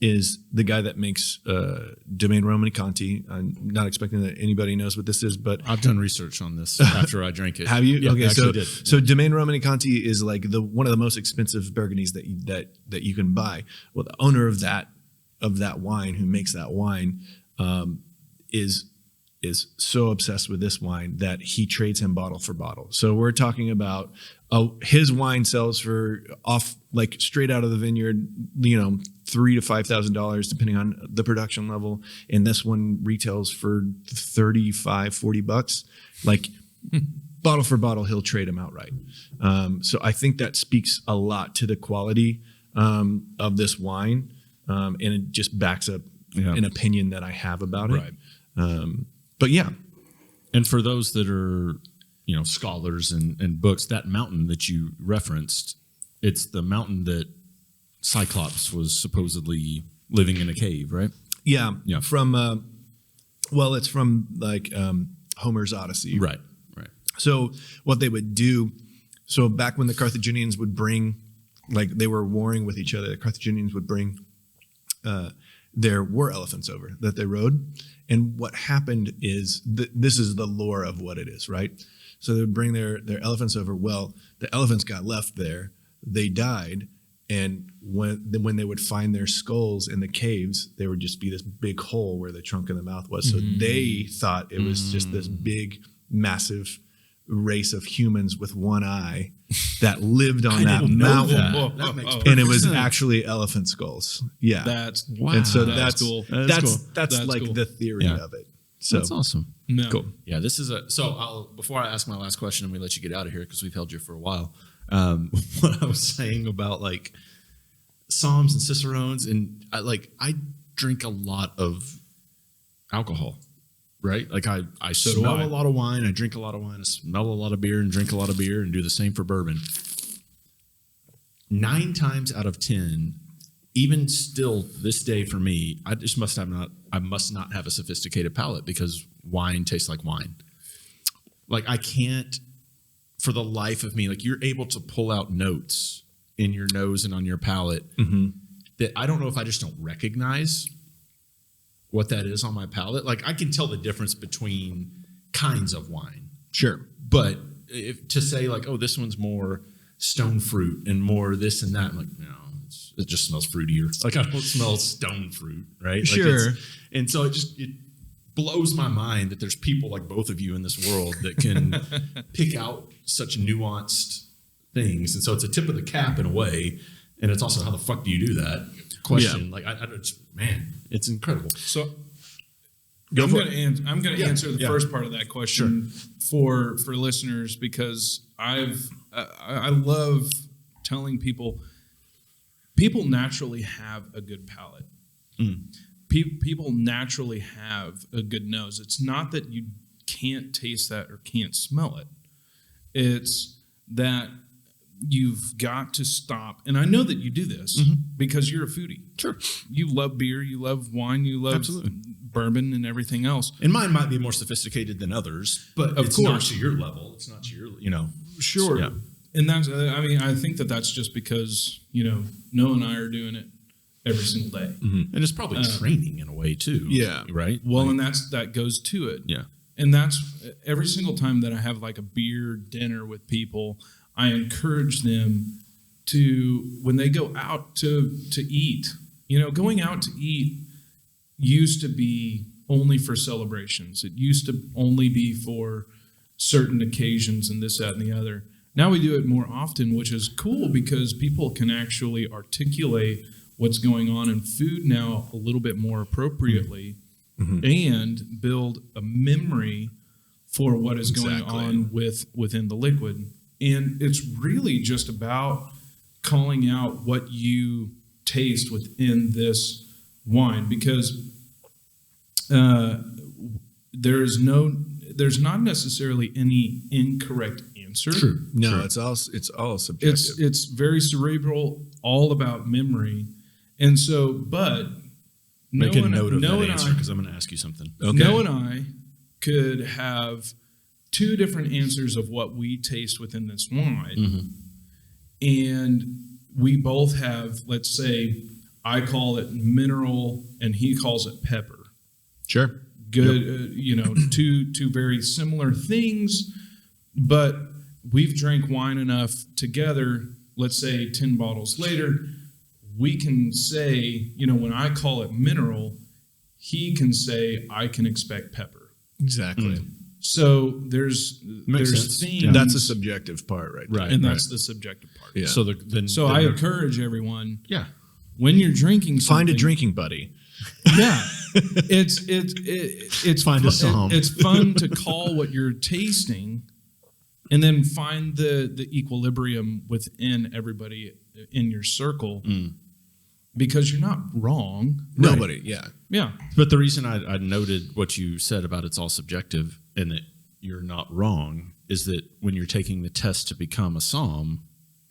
is the guy that makes Domaine Romanée-Conti. I'm not expecting that anybody knows what this is, but I've done research on this after I drank it. have you? Yeah, okay, I so did. so Domaine Romanée-Conti is like one of the most expensive Burgundies that you can buy. Well, the owner of that wine, who makes that wine, is so obsessed with this wine that he trades him bottle for bottle. So we're talking about his wine sells for like straight out of the vineyard, $3,000 to $5,000 depending on the production level, and this one retails for $35-$40. Like bottle for bottle, he'll trade them outright. So I think that speaks a lot to the quality of this wine, and it just backs up an opinion that I have about it. Right. But yeah. And for those that are, scholars and books, that mountain that you referenced, it's the mountain that Cyclops was supposedly living in a cave, right? Yeah. Yeah. From, it's from like Homer's Odyssey. Right. So what they would do, so back when the Carthaginians would bring, like they were warring with each other, the Carthaginians would bring their war elephants over that they rode. And what happened is, this is the lore of what it is, right? So they would bring their elephants over. Well, the elephants got left there. They died. And when they would find their skulls in the caves, there would just be this big hole where the trunk of the mouth was. So they thought it was just this big, massive race of humans with one eye that lived on that mountain. That makes And it was sense. actually elephant skulls. Yeah. That's Wow. And so That's that's cool. That's like cool. the theory Yeah. of it. So That's awesome. no. cool. Yeah, this is before I ask my last question and we let you get out of here because we've held you for a while. What I was saying about like Psalms and Cicerones, and I drink a lot of alcohol, right? Like I So do smell I. a lot of wine, I drink a lot of wine, I smell a lot of beer and drink a lot of beer and do the same for bourbon. 9 times out of 10, even still this day for me, I must not have a sophisticated palate because wine tastes like wine. Like I can't, for the life of me, like you're able to pull out notes in your nose and on your palate that I don't know if I just don't recognize what that is on my palate. Like I can tell the difference between kinds of wine, Sure. but if to say like, oh, this one's more stone fruit and more this and that, I'm like, no, it just smells fruitier. Like I don't smell stone fruit, right? Like Sure. and so it blows my mind that there's people like both of you in this world that can pick out such nuanced things. And so it's a tip of the cap in a way. And it's also how the fuck do you do that question? Like I don't, man, it's incredible. So Go I'm for going to answer the first part of that question for listeners, because I love telling people naturally have a good palate. People naturally have a good nose. It's not that you can't taste that or can't smell it. It's that you've got to stop. And I know that you do this because you're a foodie. Sure. You love beer, you love wine, you love bourbon and everything else. And mine might be more sophisticated than others, but Of it's not course. to your level. It's not to your, Sure. Yeah. And I think that's just because, Noah and I are doing it every single day. And it's probably training in a way too. Yeah. Right. Well, and that goes to it. Yeah. And that's every single time that I have like a beer dinner with people, I encourage them to, when they go out to eat, going out to eat used to be only for celebrations. It used to only be for certain occasions and this, that, and the other. Now we do it more often, which is cool because people can actually articulate what's going on in food now a little bit more appropriately and build a memory for what is going on within the liquid. And it's really just about calling out what you taste within this wine, because there's not necessarily any incorrect answer. True. No, True. it's all subjective. It's very cerebral, all about memory. And so, but Make a Noah note of that and answer I- because I'm going to ask you something. Noah and I could have 2 different answers of what we taste within this wine. And we both have, let's say, I call it mineral and he calls it pepper. Sure. Good, two very similar things, but we've drank wine enough together, let's say 10 bottles later, we can say, when I call it mineral, he can say, I can expect pepper. Exactly. So there's sense. themes. That's a subjective part, right? Right. And that's the subjective part. Yeah. So I encourage everyone, yeah. when you're drinking something, Find a drinking buddy. Yeah, it's Find a psalm. It's fun to call what you're tasting and then find the equilibrium within everybody in your circle, because you're not wrong. Nobody, yeah. Yeah. But the reason I noted what you said about it's all subjective and that you're not wrong is that when you're taking the test to become a somm,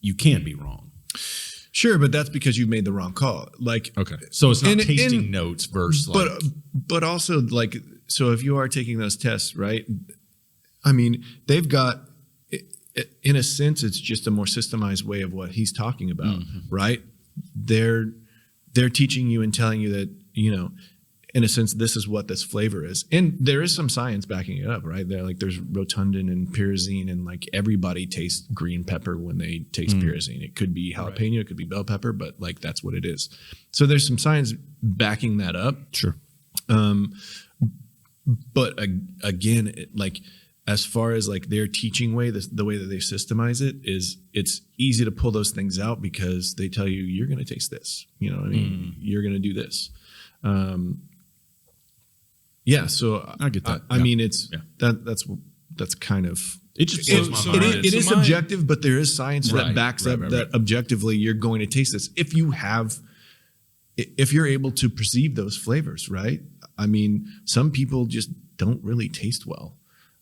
you can be wrong. Sure, but that's because you made the wrong call. Like, Okay. So it's not And- tasting and- notes versus like. but also, like, so if you are taking those tests, right? I mean, they've got, in a sense, it's just a more systemized way of what he's talking about, right? They're teaching you and telling you that, in a sense, this is what this flavor is. And there is some science backing it up, right? They're like, there's rotundin and pyrazine, and like everybody tastes green pepper when they taste pyrazine. It could be jalapeno, it could be bell pepper, but like that's what it is. So there's some science backing that up. Sure. But again, like as far as like their teaching way, the way that they systemize it is, it's easy to pull those things out because they tell you, you're going to taste this. You know what I mean? You're going to do this. Yeah, so I get that. I Yeah. mean, it's that's kind of It just blows my mind. it is subjective, but there is science that Right, backs right, up right, that right. objectively you're going to taste this if you're able to perceive those flavors, right? I mean, some people just don't really taste well.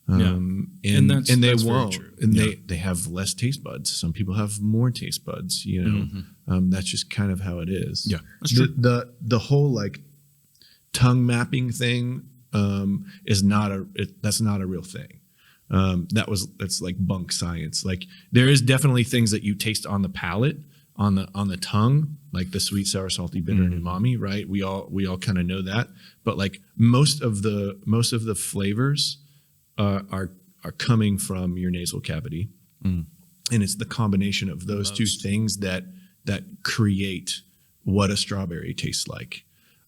And And that's they very won't, true. and they have less taste buds. Some people have more taste buds. That's just kind of how it is. Yeah, that's true. The whole like tongue mapping thing is that's not a real thing. That's like bunk science. Like there is definitely things that you taste on the palate, on the tongue, like the sweet, sour, salty, bitter, and umami, right? We all kind of know that. But like most of the flavors are coming from your nasal cavity, and it's the combination of those two things that create what a strawberry tastes like.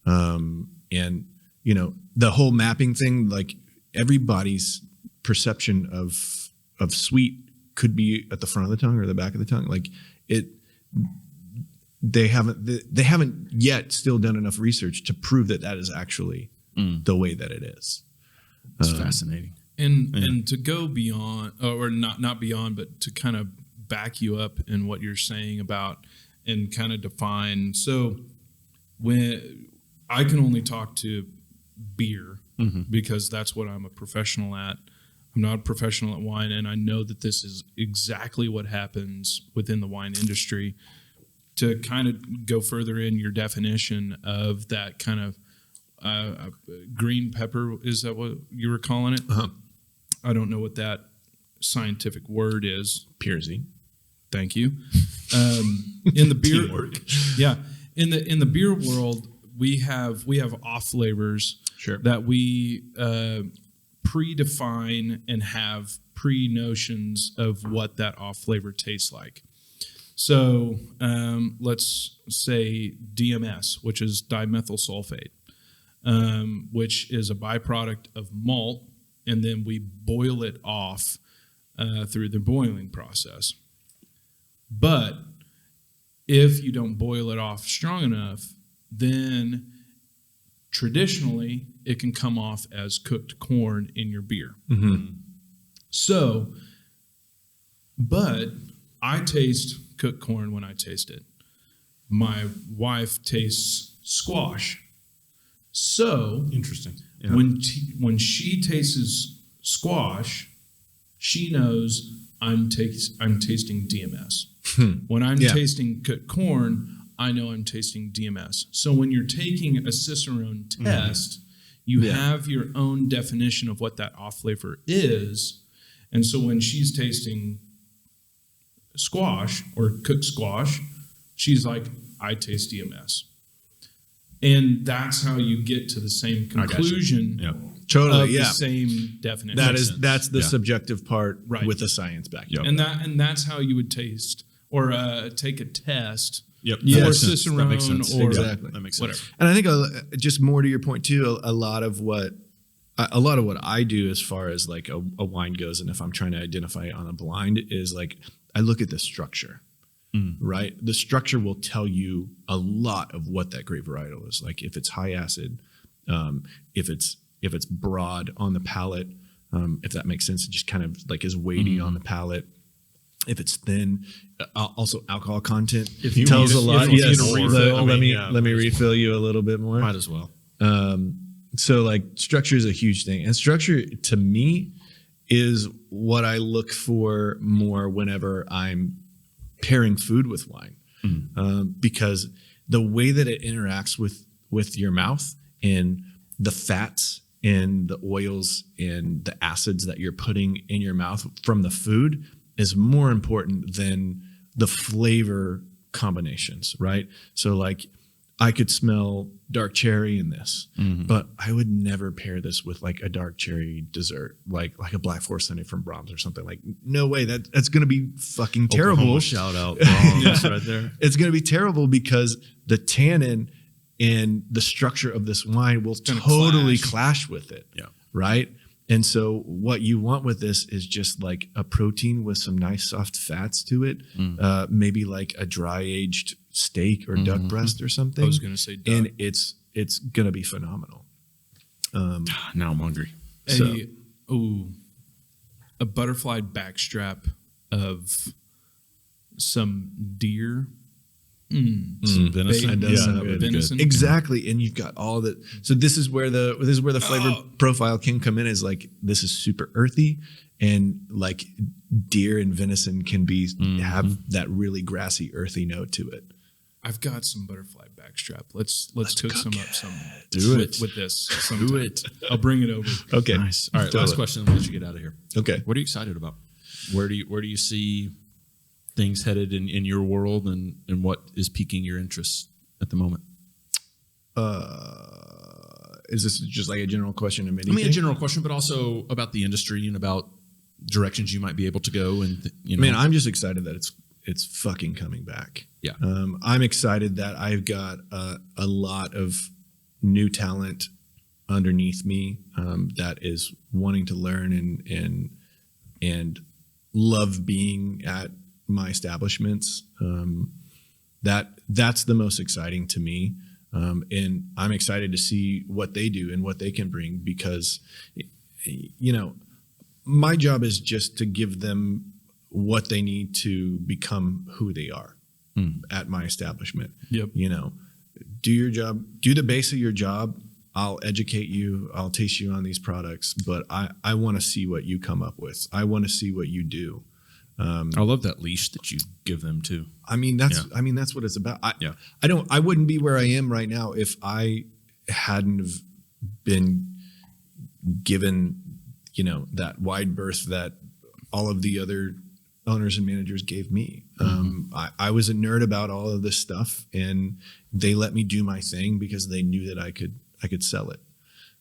And the whole mapping thing, like everybody's perception of sweet could be at the front of the tongue or the back of the tongue. Like they haven't yet still done enough research to prove that is actually the way that it is. It's fascinating. And to go beyond, or not beyond, but to kind of back you up in what you're saying about and kind of define. So when I can only talk to beer because that's what I'm a professional at. I'm not a professional at wine, and I know that this is exactly what happens within the wine industry. To kind of go further in your definition of that kind of green pepper, is that what you were calling it? I don't know what that scientific word is. Pyrazine. Thank you. In the beer, in the beer world, we have off flavors that we predefine and have pre-notions of what that off flavor tastes like. So let's say DMS, which is dimethyl sulfate, which is a byproduct of malt, and then we boil it off through the boiling process. But if you don't boil it off strong enough, then traditionally it can come off as cooked corn in your beer. So, but I taste cooked corn when I taste it. My wife tastes squash. So Interesting. when she tastes squash, she knows I'm tasting DMS. When I'm tasting cooked corn, I know I'm tasting DMS. So when you're taking a Cicerone test, you have your own definition of what that off flavor is. And so when she's tasting squash or cooked squash, she's like, I taste DMS. And that's how you get to the same conclusion Totally, of the same definition. That's the subjective part Right. with the science back. And that's how you would taste or take a test Yep. for That makes sense. Cicerone That makes sense. or Exactly. That makes whatever. sense. And I think just more to your point too, a lot of what I do as far as like a wine goes, and if I'm trying to identify it on a blind, is like I look at the structure, right? The structure will tell you a lot of what that grape varietal is. Like if it's high acid, if it's broad on the palate, if that makes sense. It just kind of like is weighty on the palate. If it's thin, also alcohol content tells a lot. Yes, let me refill you a little bit more. Might as well. So like structure is a huge thing, and structure to me is what I look for more whenever I'm pairing food with wine, because the way that it interacts with your mouth and the fats and the oils and the acids that you're putting in your mouth from the food is more important than the flavor combinations, right? So like I could smell dark cherry in this, but I would never pair this with like a dark cherry dessert, like a Black Forest Sunday from Brahms or something. Like, no way, that's going to be fucking terrible. Oklahoma shout out Brahms right there. It's going to be terrible because the tannin and the structure of this wine will totally clash with it. Yeah. Right. And so what you want with this is just like a protein with some nice soft fats to it, maybe like a dry aged steak or duck breast or something. I was going to say duck. And it's going to be phenomenal. Now I'm hungry. A butterfly backstrap of some deer. Some venison. Venison. Exactly. And you've got all that. So this is where the flavor profile can come in, is like, this is super earthy, and like deer and venison can be have that really grassy, earthy note to it. I've got some butterfly backstrap. Let's cook some up some Do with, it. with this. Sometime. Do it. I'll bring it over. Okay. Nice. All right. Last question, and we'll let you get out of here. Okay. What are you excited about? Where do you see things headed in your world, and what is piquing your interest at the moment? Is this just like a general question of anything? I mean, a general question, but also about the industry and about directions you might be able to go. And Man, I'm just excited that it's fucking coming back. Yeah. I'm excited that I've got a lot of new talent underneath me that is wanting to learn and love being at my establishments. That's the most exciting to me. And I'm excited to see what they do and what they can bring, because, my job is just to give them what they need to become who they are at my establishment. Yep. Do your job, do the base of your job. I'll educate you. I'll taste you on these products, but I want to see what you come up with. I want to see what you do. I love that leash that you give them too. That's what it's about. I wouldn't be where I am right now if I hadn't have been given, that wide berth that all of the other owners and managers gave me. I was a nerd about all of this stuff, and they let me do my thing because they knew that I could sell it.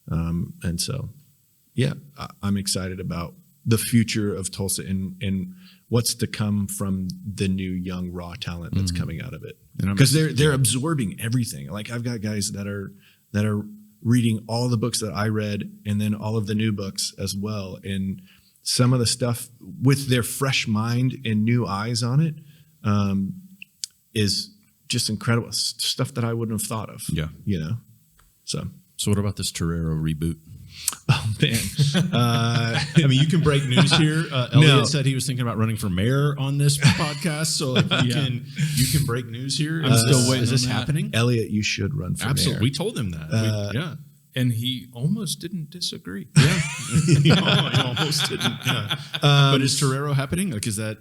And so, I'm excited about the future of Tulsa and what's to come from the new young raw talent that's coming out of it, because they're absorbing everything. Like, I've got guys that are reading all the books that I read, and then all of the new books as well, and some of the stuff with their fresh mind and new eyes on it is just incredible stuff that I wouldn't have thought of. So what about this Torero reboot? Oh man! You can break news here. Elliot said he was thinking about running for mayor on this podcast, so you can break news here. I'm still waiting. Is this on that. happening? Elliot, you should run for Absolutely. mayor. We told him that. And he almost didn't disagree. Yeah, he almost didn't. Yeah. But is Torero happening? Like, is that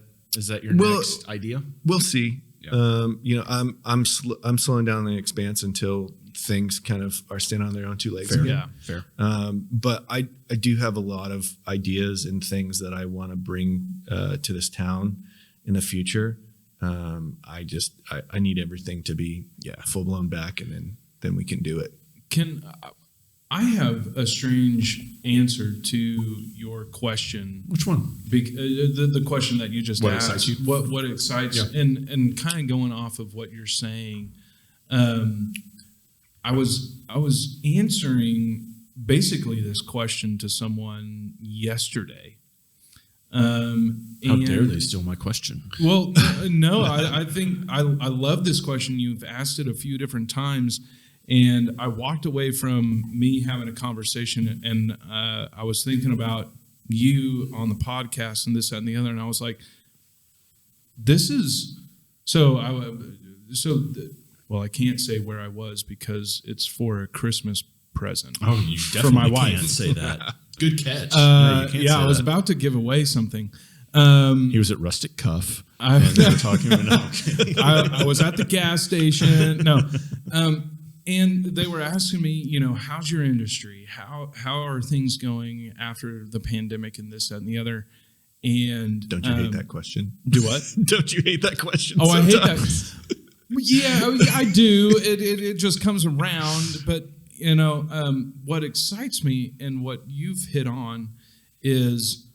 your next idea? We'll see. Yeah. I'm slowing down the expanse until things kind of are standing on their own two legs. Fair. Again. Yeah, fair. But I do have a lot of ideas and things that I want to bring to this town in the future. I need everything to be full blown back, and then we can do it. I have a strange answer to your question. Which one? The question that you just What asked. excites you? What excites you? And kind of going off of what you're saying, I was answering basically this question to someone yesterday. How dare they steal my question? Well, no, I think I love this question. You've asked it a few different times. And I walked away from me having a conversation, and I was thinking about you on the podcast and this, that, and the other. And I was like, well, I can't say where I was because it's for a Christmas present. Oh, you definitely for my wife. can't say that. Good catch. I was about to give away something. He was at Rustic Cuff. And they were talking I was at the gas station. No. And they were asking me, how's your industry? How are things going after the pandemic and this, that, and the other? And Don't you hate that question? Do what? Don't you hate that question? Oh, sometimes? I hate that. Yeah, I do. It just comes around. But, what excites me and what you've hit on is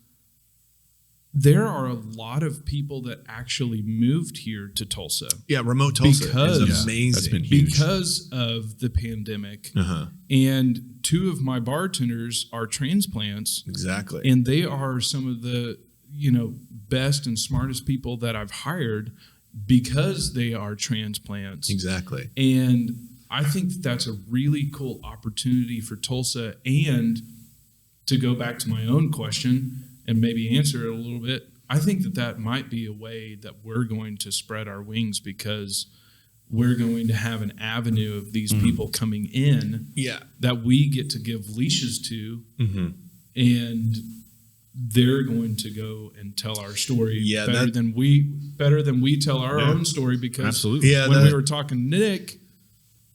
there are a lot of people that actually moved here to Tulsa. Yeah, remote Tulsa Because- is amazing. that's been huge. Because of the pandemic. Uh-huh. And two of my bartenders are transplants. Exactly. And they are some of the, best and smartest people that I've hired because they are transplants. Exactly. And I think that's a really cool opportunity for Tulsa. And to go back to my own question and maybe answer it a little bit, I think that might be a way that we're going to spread our wings because we're going to have an avenue of these people coming in Yeah. that we get to give leashes to, Mm-hmm. and they're going to go and tell our story Yeah, better than we tell our own story because Absolutely. Yeah, when that- we were talking to Nick,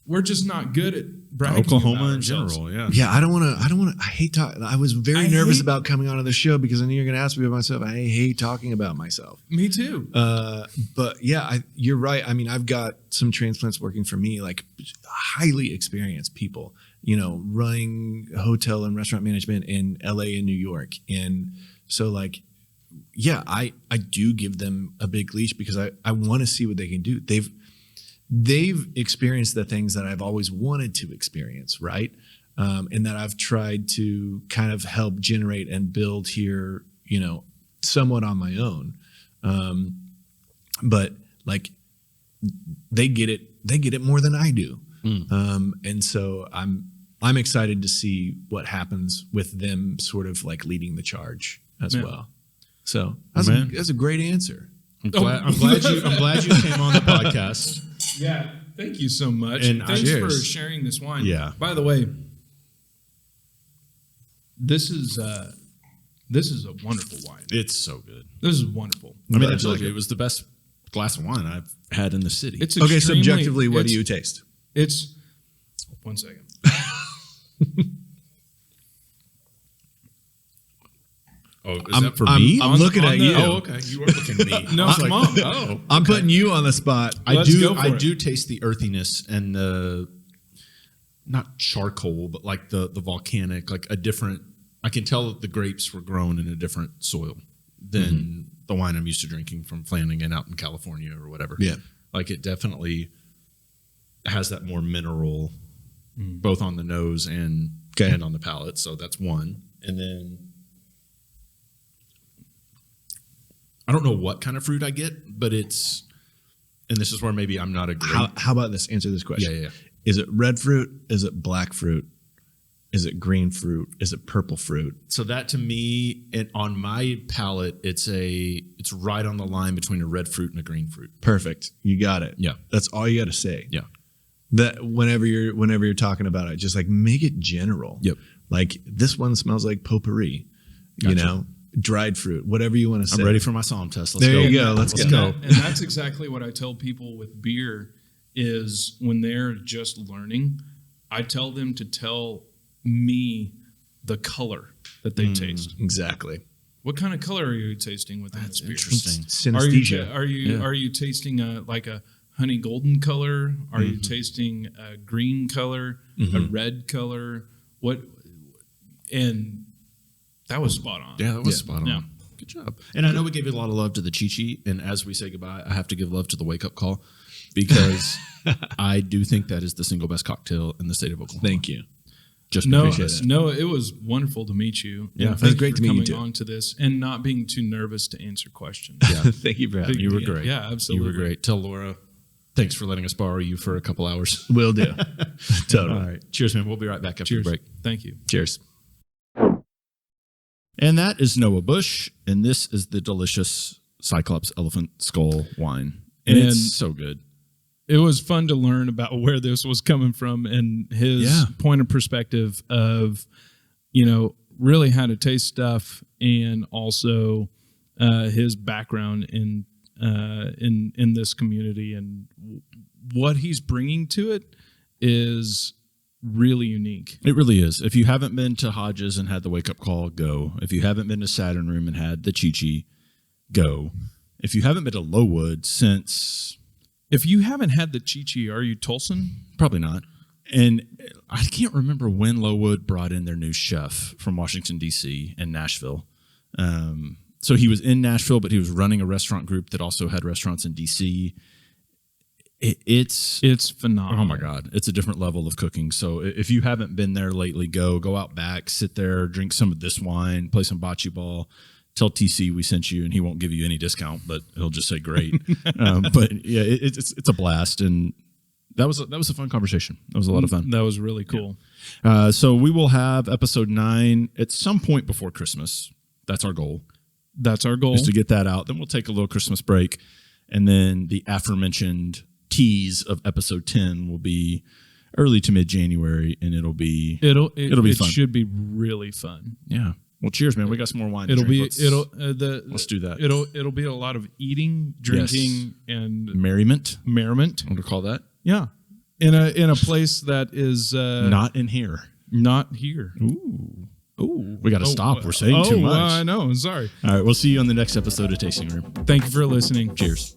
we're just not good at bragging Oklahoma about in ourselves. general, yeah. Yeah, I hate talking. I was very nervous about coming onto the show because I knew you're going to ask me about myself. I hate talking about myself. Me too. But yeah, you're right. I mean, I've got some transplants working for me, like highly experienced people, running hotel and restaurant management in LA and New York. And so like, yeah, I do give them a big leash because I want to see what they can do. They've experienced the things that I've always wanted to experience, right? And that I've tried to kind of help generate and build here, somewhat on my own. But like they get it more than I do. And so I'm excited to see what happens with them sort of like leading the charge as well. So that's a great answer. I'm glad you came on the podcast. Yeah. Thank you so much. And Thanks for cheers. sharing this wine. Yeah. By the way, this is a wonderful wine. It's so good. This is wonderful. I mean, Glad you like it was the best glass of wine I've had in the city. It's Okay, extremely- subjectively, what do it's- you taste? It's 1 second. Oh, is that for me? I'm looking at you. Oh, okay. You were looking at me. No, I was come like, on. Oh, I'm putting you on the spot. Let's go for I it. do taste the earthiness and the not charcoal, but like the volcanic, like a different. I can tell that the grapes were grown in a different soil than the wine I'm used to drinking from Flanagan out in California or whatever. Yeah. Like it definitely has that more mineral, both on the nose and on the palate. So that's one, and then. I don't know what kind of fruit I get, but it's, and this is where maybe I'm not a great. How about this? Answer this question. Yeah. Is it red fruit? Is it black fruit? Is it green fruit? Is it purple fruit? So that to me, on my palate, it's right on the line between a red fruit and a green fruit. Perfect. You got it. Yeah. That's all you got to say. Yeah. That whenever you're talking about it, just like make it general. Yep. Like this one smells like potpourri, Gotcha. dried fruit, whatever you want to say. I'm ready for my psalm test. Let's There go. you go. Let's go. And that's exactly what I tell people with beer is when they're just learning, I tell them to tell me the color that they taste. Exactly. What kind of color are you tasting within this beer? Interesting. Synesthesia. Are you tasting like a honey golden color? Are you tasting a green color, a red color? What? And that was spot on. Yeah, that was spot on. Yeah. Good job. And I know we gave a lot of love to the Chi-Chi, and as we say goodbye, I have to give love to the Wake Up Call because I do think that is the single best cocktail in the state of Oklahoma. Thank you. Just No, because. no, it was wonderful to meet you. Yeah, And it was thank great you to for meet you coming too. on to this and not being too nervous to answer questions. Yeah. Thank you for having me. You were great. Yeah, absolutely. You were great. Tell Laura, thanks for letting us borrow you for a couple hours. Will do. Totally. All right. Cheers, man. We'll be right back after Cheers. the break. Thank you. Cheers. And that is Noah Bush, and this is the delicious Cyclops Elephant Skull wine. And it's so good. It was fun to learn about where this was coming from and his point of perspective of, really how to taste stuff, and also his background in this community, and what he's bringing to it is really unique. It really is. If you haven't been to Hodges and had the wake up call, go. If you haven't been to Saturn Room and had the Chi-Chi, go. If you haven't been to Lowood since... If you haven't had the Chi-Chi, are you Tulsan? Probably not. And I can't remember when Lowood brought in their new chef from Washington, D.C. and Nashville. So he was in Nashville, but he was running a restaurant group that also had restaurants in D.C. It's phenomenal. Oh, my God. It's a different level of cooking. So if you haven't been there lately, go out back, sit there, drink some of this wine, play some bocce ball. Tell TC we sent you, and he won't give you any discount, but he'll just say great. But yeah, it's a blast, and that was a fun conversation. That was a lot of fun. That was really cool. Yeah. So we will have episode 9 at some point before Christmas. That's our goal. That's our goal. Is to get that out. Then we'll take a little Christmas break, and then the aforementioned tease of episode 10 will be early to mid January, and it'll be fun. It should be really fun. Yeah. Well, cheers, man. We got some more wine. Let's do that. It'll be a lot of eating, drinking, and merriment. Merriment. What do we call that? Yeah, in a place that is not in here. Not here. Ooh. We got to stop. We're saying too much. I know. I'm sorry. All right. We'll see you on the next episode of Tasting Room. Thank you for listening. Cheers.